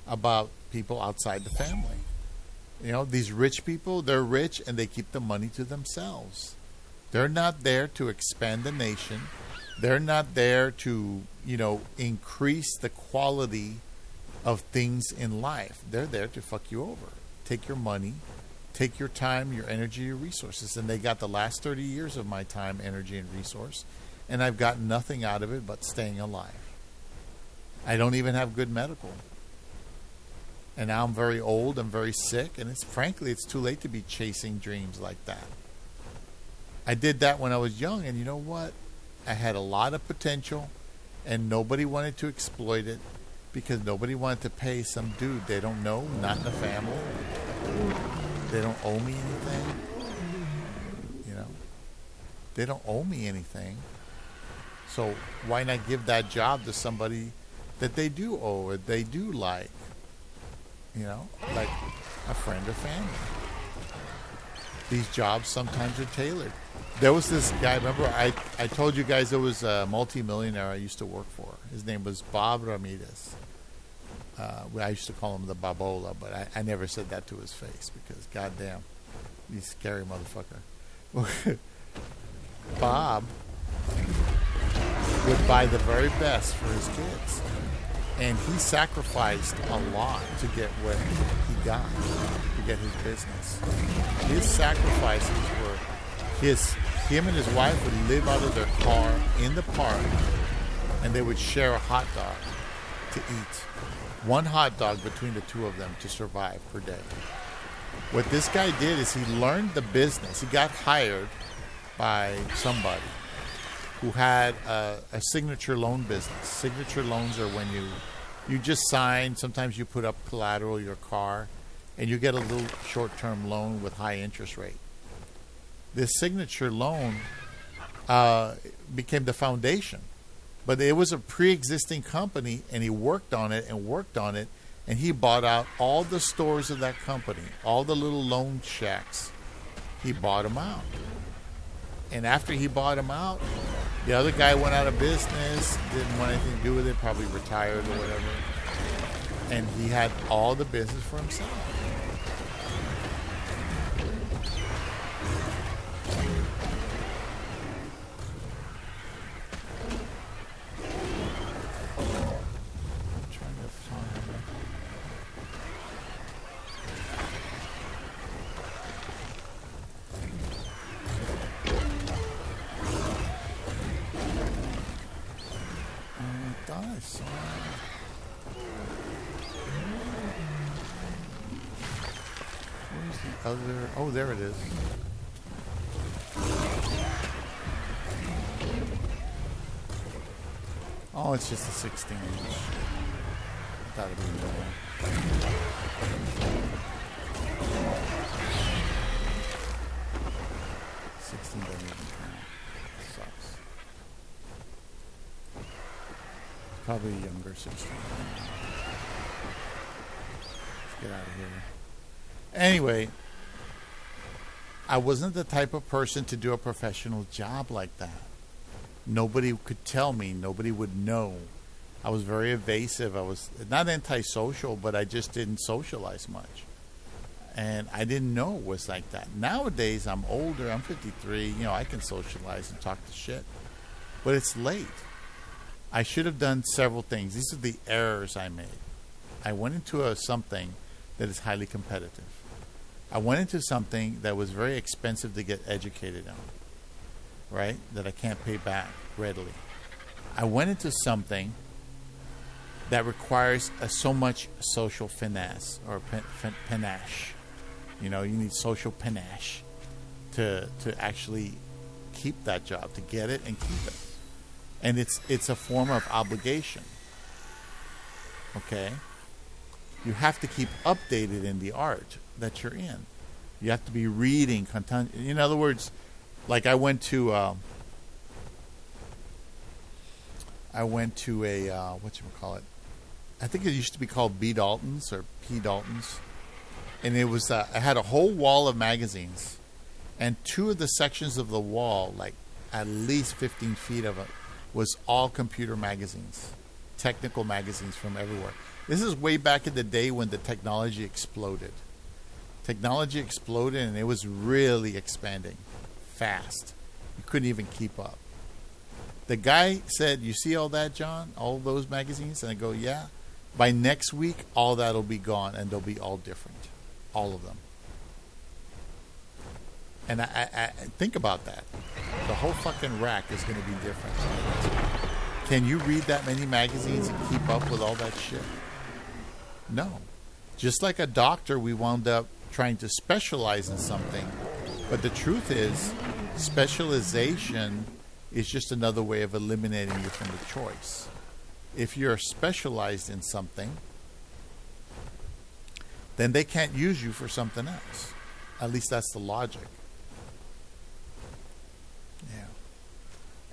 about people outside the family. These rich people, they're rich and they keep the money to themselves. They're not there to expand the nation. They're not there to, increase the quality of things in life. They're there to fuck you over. Take your money, take your time, your energy, your resources. And they got the last 30 years of my time, energy, and resource. And I've got nothing out of it but staying alive. I don't even have good medical. And now I'm very old, I'm very sick, and frankly, it's too late to be chasing dreams like that. I did that when I was young, and you know what? I had a lot of potential, and nobody wanted to exploit it because nobody wanted to pay some dude they don't know, not in the family, They don't owe me anything. You know, they don't owe me anything. So why not give that job to somebody that they do owe or they do like? You know, like a friend or family. These jobs sometimes are tailored. There was this guy, remember I told you guys there was a multimillionaire I used to work for. His name was Bob Ramirez. I used to call him the Babola, but I never said that to his face because goddamn, he's a scary motherfucker. Bob would buy the very best for his kids. And he sacrificed a lot to get what he got, to get his business. His sacrifices were him and his wife would live out of their car in the park, and they would share a hot dog to eat. One hot dog between the two of them to survive per day. What this guy did is he learned the business. He got hired by somebody who had a signature loan business. Signature loans are when you just sign, sometimes you put up collateral, your car, and you get a little short-term loan with high interest rate. This signature loan became the foundation. But it was a pre-existing company, and he worked on it, and he bought out all the stores of that company, all the little loan shacks. He bought them out. And after he bought them out, the other guy went out of business, didn't want anything to do with it, probably retired or whatever. And he had all the business for himself. Oh, there it is. Oh, it's just a 16 inch. Thought it'd be more. 16 doesn't even count. Sucks. Probably a younger 16. Let's get out of here. Anyway, I wasn't the type of person to do a professional job like that. Nobody could tell me. Nobody would know. I was very evasive. I was not antisocial, but I just didn't socialize much. And I didn't know it was like that. Nowadays, I'm older. I'm 53. You know, I can socialize and talk to shit. But it's late. I should have done several things. These are the errors I made. I went into something that is highly competitive. I went into something that was very expensive to get educated on, right? That I can't pay back readily. I went into something that requires so much social finesse or panache. You know, you need social panache to actually keep that job, to get it and keep it. And it's a form of obligation. Okay? You have to keep updated in the art that you're in. You have to be reading content. In other words, like I went to a whatchamacallit. I think it used to be called B. Dalton's or P. Dalton's. And it was I had a whole wall of magazines. And two of the sections of the wall, like at least 15 feet of it, was all computer magazines. Technical magazines from everywhere. This is way back in the day when the technology exploded. Technology exploded and it was really expanding fast. You couldn't even keep up. The guy said, "You see all that, John? All those magazines?" And I go, "Yeah." By next week, all that will be gone and they'll be all different. All of them. And I think about that. The whole fucking rack is going to be different. Can you read that many magazines and keep up with all that shit? No. Just like a doctor, we wound up trying to specialize in something. But the truth is, specialization is just another way of eliminating you from the choice. If you're specialized in something, then they can't use you for something else. At least that's the logic. Yeah.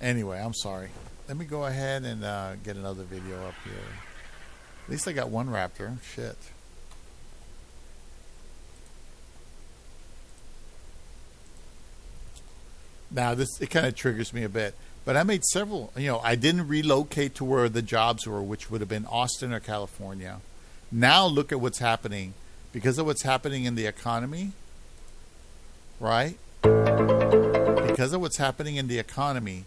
Anyway, I'm sorry. Let me go ahead and get another video up here. At least I got one raptor. Shit. Now, it kind of triggers me a bit. But I made several, I didn't relocate to where the jobs were, which would have been Austin or California. Now look at what's happening. Because of what's happening in the economy, right? Because of what's happening in the economy,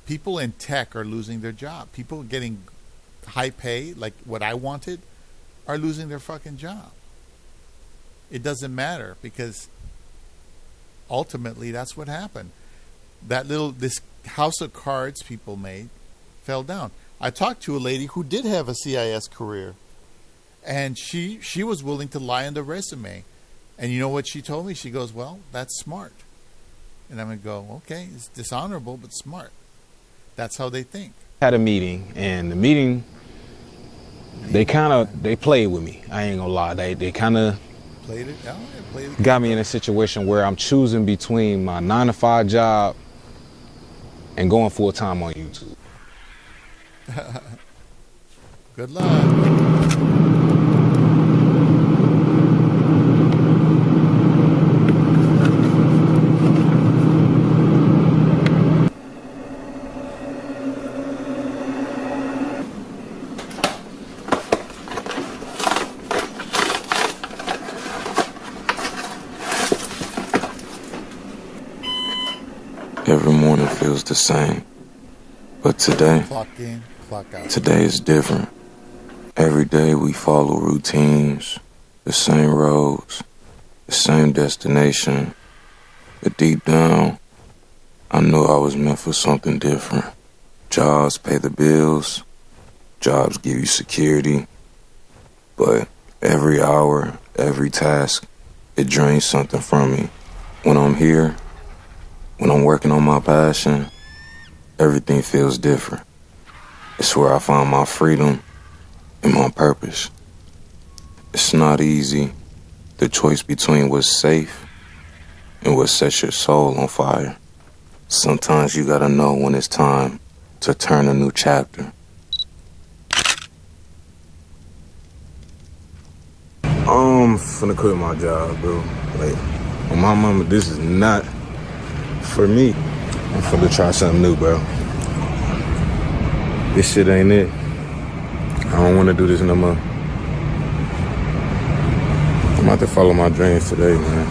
people in tech are losing their job. People getting high pay, like what I wanted, are losing their fucking job. It doesn't matter because ultimately that's what happened. This house of cards people made fell down. I talked to a lady who did have a CIS career, and she was willing to lie on the resume. And you know what she told me? She goes, well, that's smart. And I'm going to go, okay, it's dishonorable, but smart. That's how they think. Had a meeting, and the meeting, they played with me. I ain't gonna lie. They kind of got me in a situation where I'm choosing between my 9-to-5 job and going full time on YouTube. Good luck. Every morning feels the same, but today is different. Every day we follow routines, the same roads, the same destination, but deep down, I knew I was meant for something different. Jobs pay the bills, jobs give you security, but every hour, every task, it drains something from me. When I'm here, when I'm working on my passion, everything feels different. It's where I find my freedom and my purpose. It's not easy, the choice between what's safe and what sets your soul on fire. Sometimes you gotta know when it's time to turn a new chapter. I'm finna quit my job, bro. Like, on my mama, this is not for me. I'm finna try something new, bro. This shit ain't it. I don't wanna do this no more. I'm about to follow my dreams today, man.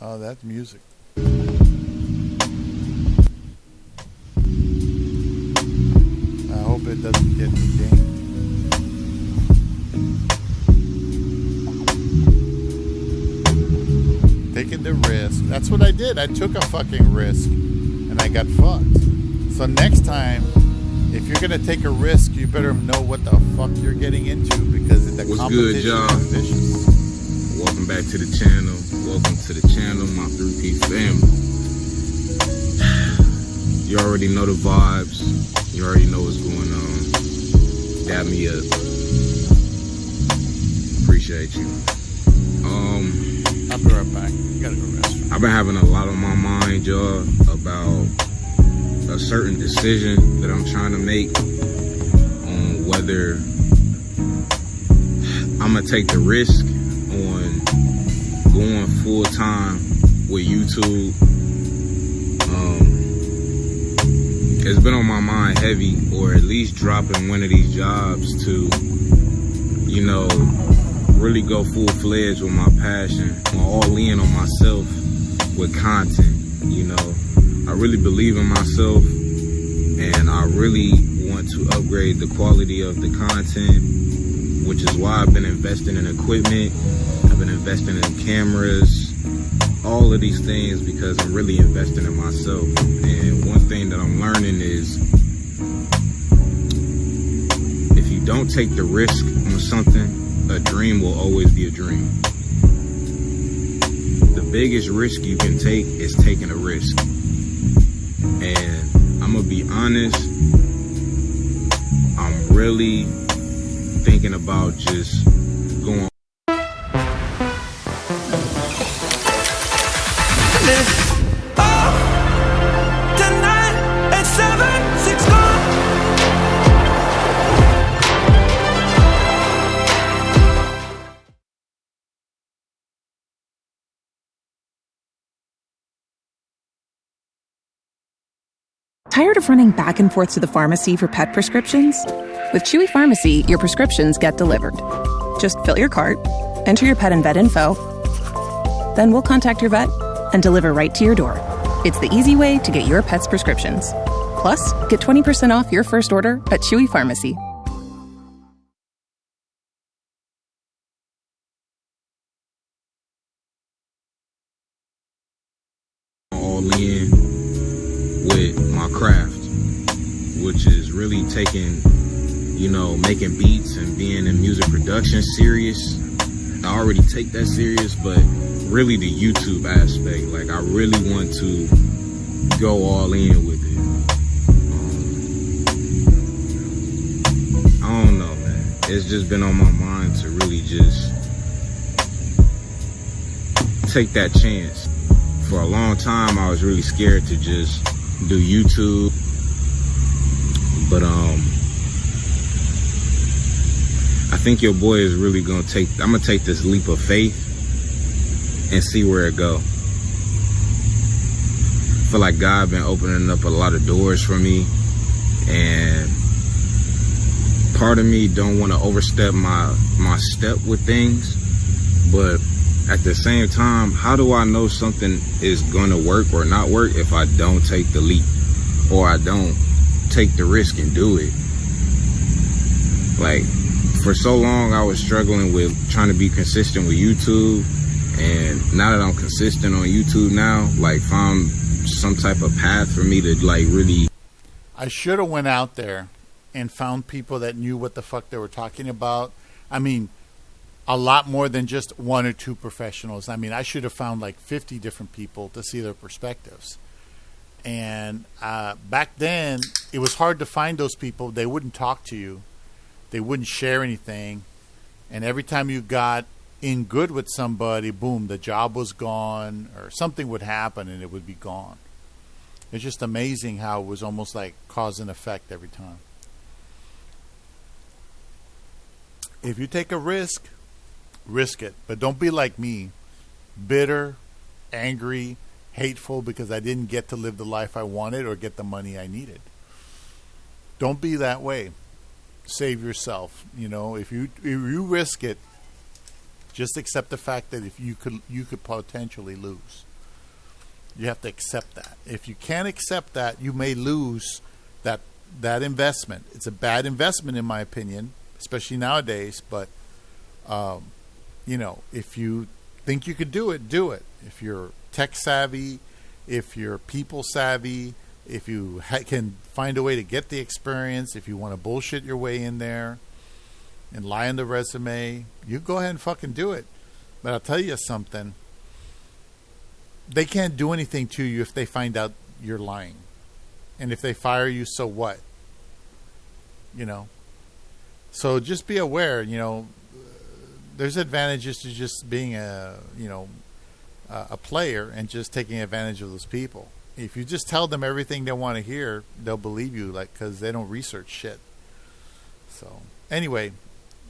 Oh, that's music. I hope it doesn't get me dinged. Taking the risk. That's what I did. I took a fucking risk and I got fucked. So next time, if you're gonna take a risk, you better know what the fuck you're getting into, because the competition is vicious. Welcome back to the channel. Welcome to the channel, my 3P family. You already know the vibes. You already know what's going on. Dab me up. Appreciate you. I'll be right back. You gotta go rest. I've been having a lot on my mind, y'all, about a certain decision that I'm trying to make on whether I'm gonna take the risk on going full time with YouTube. It's been on my mind heavy, or at least dropping one of these jobs to, you know, really go full-fledged with my passion, all in on myself with content. You know, I really believe in myself, and I really want to upgrade the quality of the content, which is why I've been investing in equipment. I've been investing in cameras, all of these things, because I'm really investing in myself. And one thing that I'm learning is, if you don't take the risk on something, a dream will always be a dream. the biggest risk you can take is taking a risk. And I'm gonna be honest, I'm really thinking about just going. Tired of running back and forth to the pharmacy for pet prescriptions? With Chewy Pharmacy, your prescriptions get delivered. Just fill your cart, enter your pet and vet info, then we'll contact your vet and deliver right to your door. It's the easy way to get your pet's prescriptions. Plus, get 20% off your first order at Chewy Pharmacy. All in with my craft, which is really taking, making beats and being in music production serious. I already take that serious, but really the YouTube aspect, like I really want to go all in with it. I don't know, man. It's just been on my mind to really just take that chance. For a long time, I was really scared to just do YouTube, but I think your boy is really I'm gonna take this leap of faith and see where it go. I feel like God been opening up a lot of doors for me, and part of me don't want to overstep my step with things, but at the same time, how do I know something is gonna work or not work if I don't take the leap or I don't take the risk and do it? Like, for so long I was struggling with trying to be consistent with YouTube, and now that I'm consistent on YouTube now, like, found some type of path for me to like really. I should have went out there and found people that knew what the fuck they were talking about. I mean, a lot more than just one or two professionals. I mean, I should have found like 50 different people to see their perspectives. And back then, it was hard to find those people. They wouldn't talk to you. They wouldn't share anything. And every time you got in good with somebody, boom, the job was gone, or something would happen and it would be gone. It's just amazing how it was almost like cause and effect every time. If you take a risk it. But don't be like me, bitter, angry, hateful because I didn't get to live the life I wanted or get the money I needed. Don't be that way. Save yourself. If you risk it, just accept the fact that if you could potentially lose. You have to accept that. If you can't accept that, you may lose that investment. It's a bad investment in my opinion, especially nowadays, but if you think you could do it, do it. If you're tech savvy, if you're people savvy, if you can find a way to get the experience, if you want to bullshit your way in there and lie on the resume, you go ahead and fucking do it. But I'll tell you something. They can't do anything to you if they find out you're lying. And if they fire you, so what? So just be aware, there's advantages to just being a player and just taking advantage of those people. If you just tell them everything they want to hear, they'll believe you, because they don't research shit. So anyway,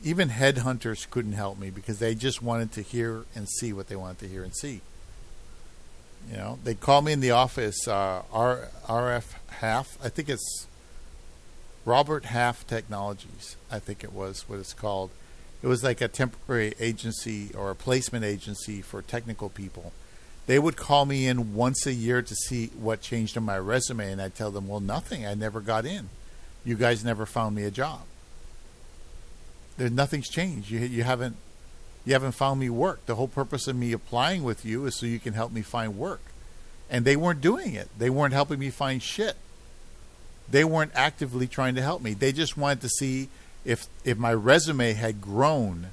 even headhunters couldn't help me because they just wanted to hear and see what they wanted to hear and see. They called me in the office, RF Half, I think it's Robert Half Technologies, I think it was what it's called. It was like a temporary agency or a placement agency for technical people. They would call me in once a year to see what changed in my resume, and I'd tell them, well, nothing. I never got in. You guys never found me a job. Nothing's changed. You haven't found me work. The whole purpose of me applying with you is so you can help me find work. And they weren't doing it. They weren't helping me find shit. They weren't actively trying to help me. They just wanted to see if my resume had grown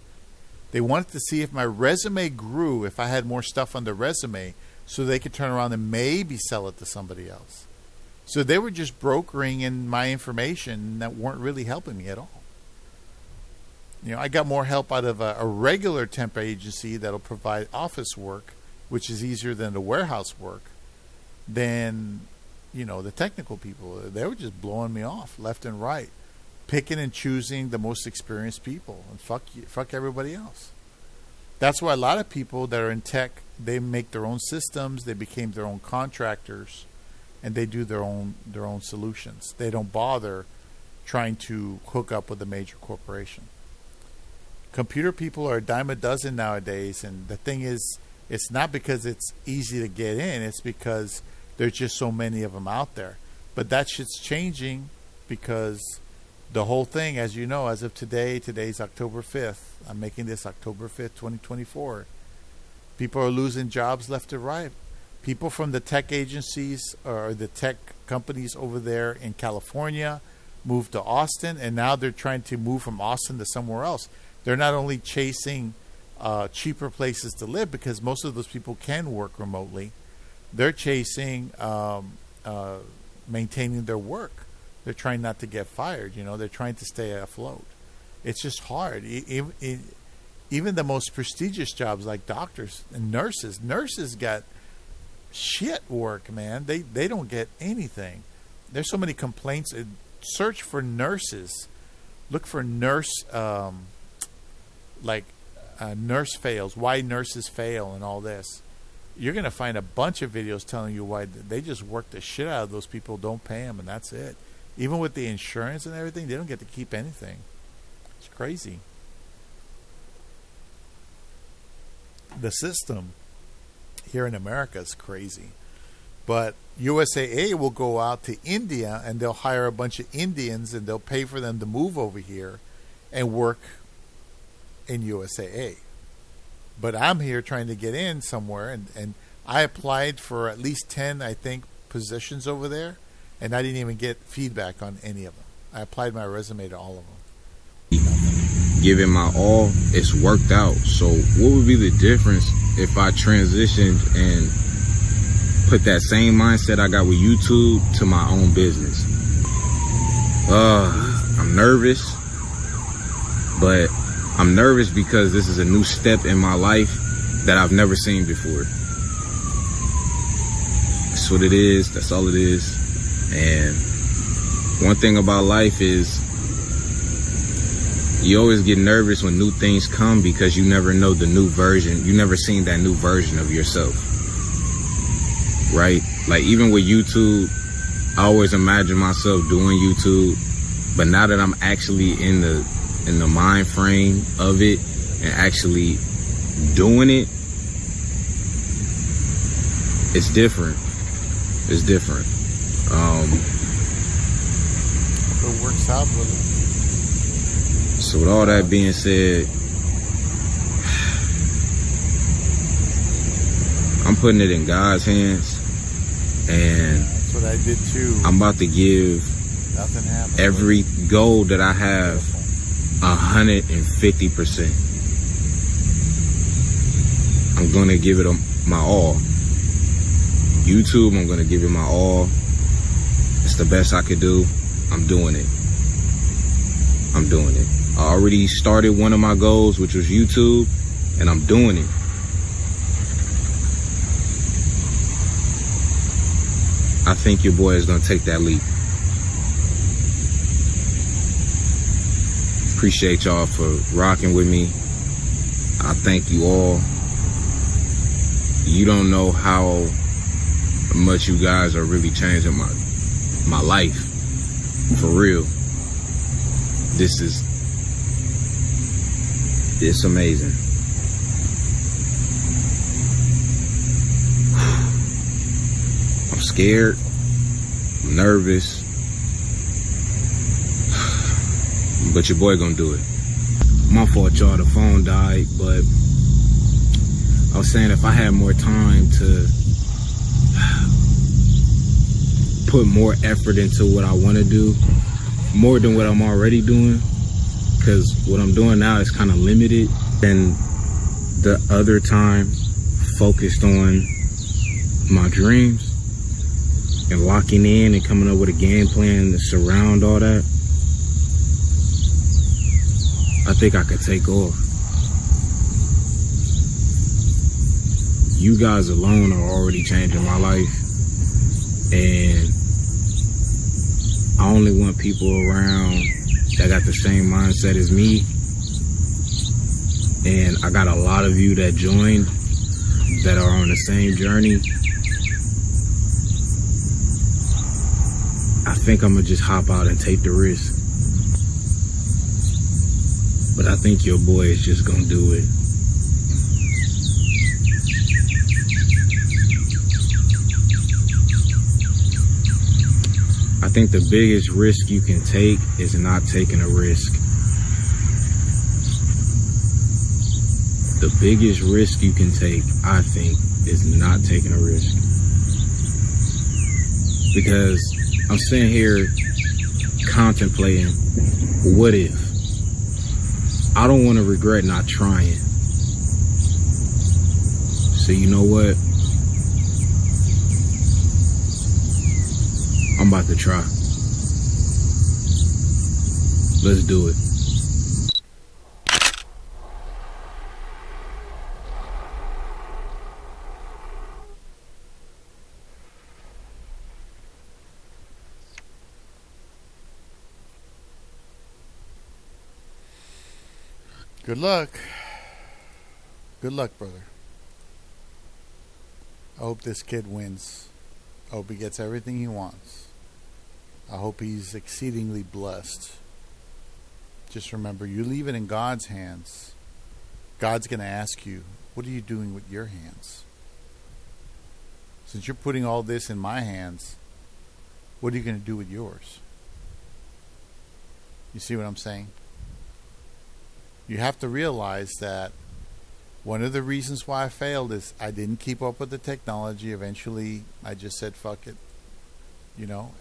They wanted to see if my resume grew, if I had more stuff on the resume, so they could turn around and maybe sell it to somebody else. So they were just brokering in my information that weren't really helping me at all. You know, I got more help out of a regular temp agency that'll provide office work, which is easier than the warehouse work, than, you know, the technical people. They were just blowing me off left and right, picking and choosing the most experienced people, and fuck everybody else. That's why a lot of people that are in tech, they make their own systems, they became their own contractors, and they do their own solutions. They don't bother trying to hook up with a major corporation. Computer people are a dime a dozen nowadays, and the thing is, it's not because it's easy to get in, it's because there's just so many of them out there. But that shit's changing, because the whole thing, as you know, as of today's October 5th. I'm making this October 5th, 2024. People are losing jobs left and right. People from the tech agencies or the tech companies over there in California moved to Austin, and now they're trying to move from Austin to somewhere else. They're not only chasing cheaper places to live, because most of those people can work remotely. They're chasing maintaining their work. They're trying not to get fired. You know, they're trying to stay afloat. It's just hard. Even the most prestigious jobs like doctors and nurses. Nurses got shit work, man. They don't get anything. There's so many complaints. Search for nurses. Look for nurse, nurse fails. Why nurses fail and all this. You're going to find a bunch of videos telling you why they just work the shit out of those people, don't pay them, and that's it. Even with the insurance and everything, they don't get to keep anything. It's crazy. The system here in America is crazy. But USAA will go out to India, and they'll hire a bunch of Indians, and they'll pay for them to move over here and work in USAA. But I'm here trying to get in somewhere, and I applied for at least 10, I think, positions over there, and I didn't even get feedback on any of them. I applied my resume to all of them. Giving my all, it's worked out. So what would be the difference if I transitioned and put that same mindset I got with YouTube to my own business? I'm nervous, but I'm nervous because this is a new step in my life that I've never seen before. That's what it is. That's all it is. And one thing about life is you always get nervous when new things come, because you never know the new version. You never seen that new version of yourself, right? Like even with YouTube, I always imagine myself doing YouTube, but now that I'm actually in the mind frame of it and actually doing it, it's different. It's different. It works out with it. So with all that being said, I'm putting it in God's hands, and that's what I did too. I'm about to give every goal that I have 150%. I'm gonna give it my all. YouTube, I'm gonna give it my all. It's the best I could do. I'm doing it. I'm doing it. I already started one of my goals, which was YouTube, and I'm doing it. I think your boy is gonna take that leap. Appreciate y'all for rocking with me. I thank you all. You don't know how much you guys are really changing my life. For real. It's amazing. I'm scared. I'm nervous. But your boy gonna do it. My fault, y'all. The phone died, but I was saying if I had more time to put more effort into what I want to do, more than what I'm already doing, because what I'm doing now is kind of limited. And the other time focused on my dreams and locking in and coming up with a game plan to surround all that, I think I could take off. You guys alone are already changing my life, and I only want people around that got the same mindset as me. And I got a lot of you that joined that are on the same journey. I think I'm gonna just hop out and take the risk. But I think your boy is just gonna do it. I think the biggest risk you can take is not taking a risk. The biggest risk you can take, I think, is not taking a risk. Because I'm sitting here contemplating, what if? I don't want to regret not trying. So you know what? I'm about to try. Let's do it. Good luck. Good luck, brother. I hope this kid wins. I hope he gets everything he wants. I hope he's exceedingly blessed. Just remember, you leave it in God's hands. God's going to ask you, what are you doing with your hands? Since you're putting all this in my hands, what are you going to do with yours? You see what I'm saying? You have to realize that one of the reasons why I failed is I didn't keep up with the technology. Eventually, I just said, fuck it.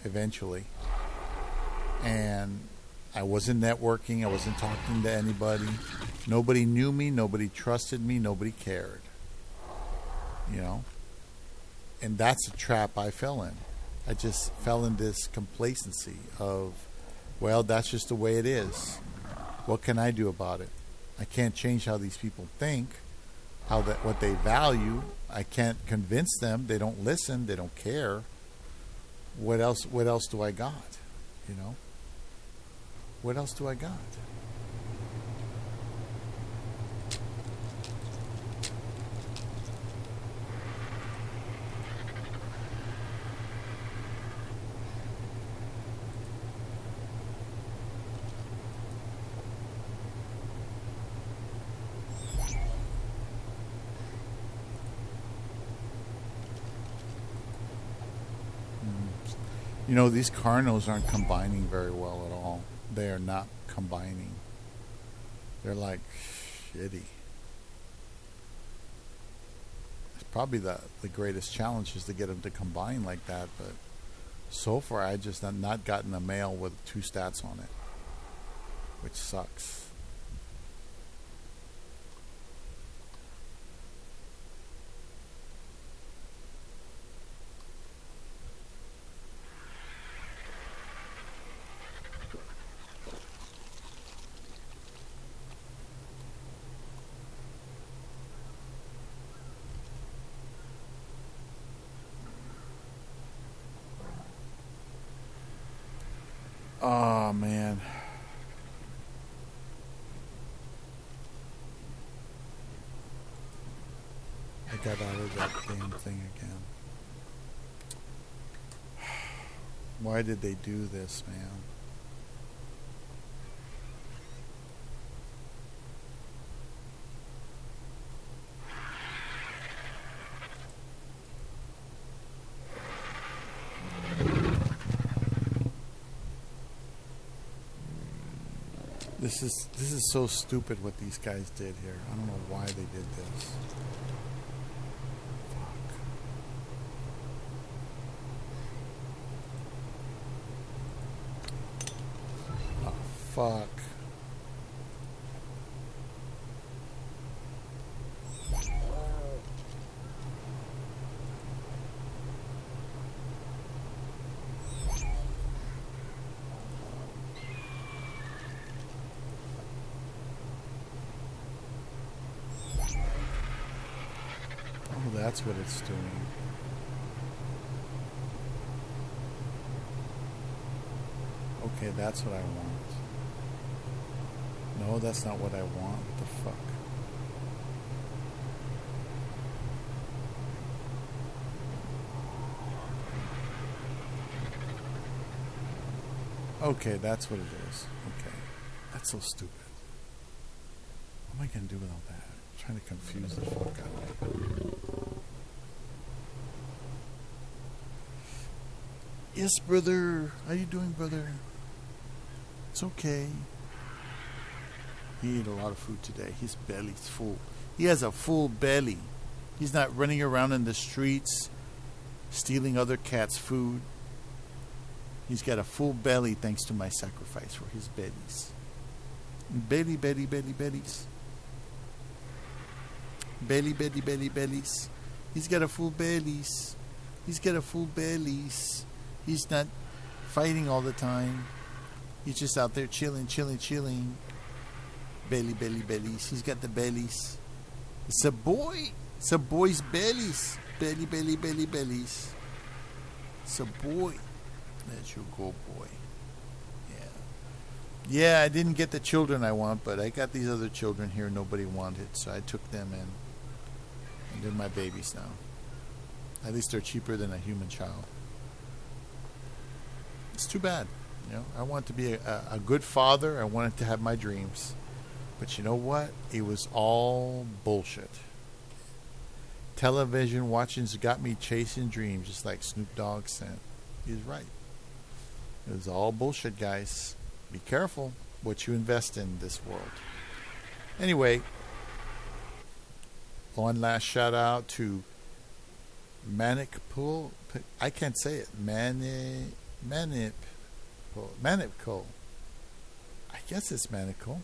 Eventually. And I wasn't networking. I wasn't talking to anybody. Nobody knew me. Nobody trusted me. Nobody cared. And that's a trap I fell in. I just fell in this complacency of, well, that's just the way it is. What can I do about it? I can't change how these people think, what they value. I can't convince them. They don't listen. They don't care. What else do I got? What else do I got? These Carnos aren't combining very well at all. They are not combining. They're like shitty. It's probably the greatest challenge is to get them to combine like that, but so far I just have not gotten a male with 2 stats on it, which sucks. Oh, man. I got out of that damn thing again. Why did they do this, man? This is so stupid what these guys did here. I don't know why they did this. Fuck. Oh, fuck. that's what it's doing. Okay, that's what I want. No, that's not what I want. What the fuck? Okay, that's what it is. Okay. That's so stupid. What am I going to do with all that? I'm trying to confuse the fuck out of me. Yes, brother. How you doing, brother? It's okay. He ate a lot of food today. His belly's full. He has a full belly. He's not running around in the streets stealing other cats' food. He's got a full belly thanks to my sacrifice for his bellies. Belly, belly, belly, bellies. Belly, belly, belly, bellies. He's got a full bellies. He's got a full bellies. He's not fighting all the time. He's just out there chilling, chilling, chilling. Belly, belly, bellies. He's got the bellies. It's a boy. It's a boy's bellies. Belly, belly, belly, bellies. It's a boy. That's your go, boy. Yeah. Yeah, I didn't get the children I want, but I got these other children here nobody wanted, so I took them in. And they're my babies now. At least they're cheaper than a human child. It's too bad. You know, I want to be a good father. I wanted to have my dreams. But you know what? It was all bullshit. Television watching's got me chasing dreams, just like Snoop Dogg said. He was right. It was all bullshit, guys. Be careful what you invest in this world. Anyway, one last shout out to Manipul. I can't say it. Manipul. I guess it's Manical.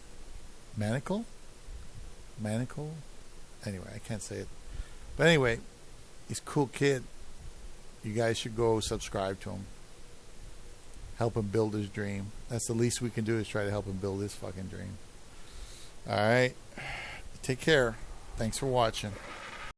Manacle? Anyway, I can't say it. But anyway, he's a cool kid. You guys should go subscribe to him. Help him build his dream. That's the least we can do is try to help him build his fucking dream. Alright. Take care. Thanks for watching.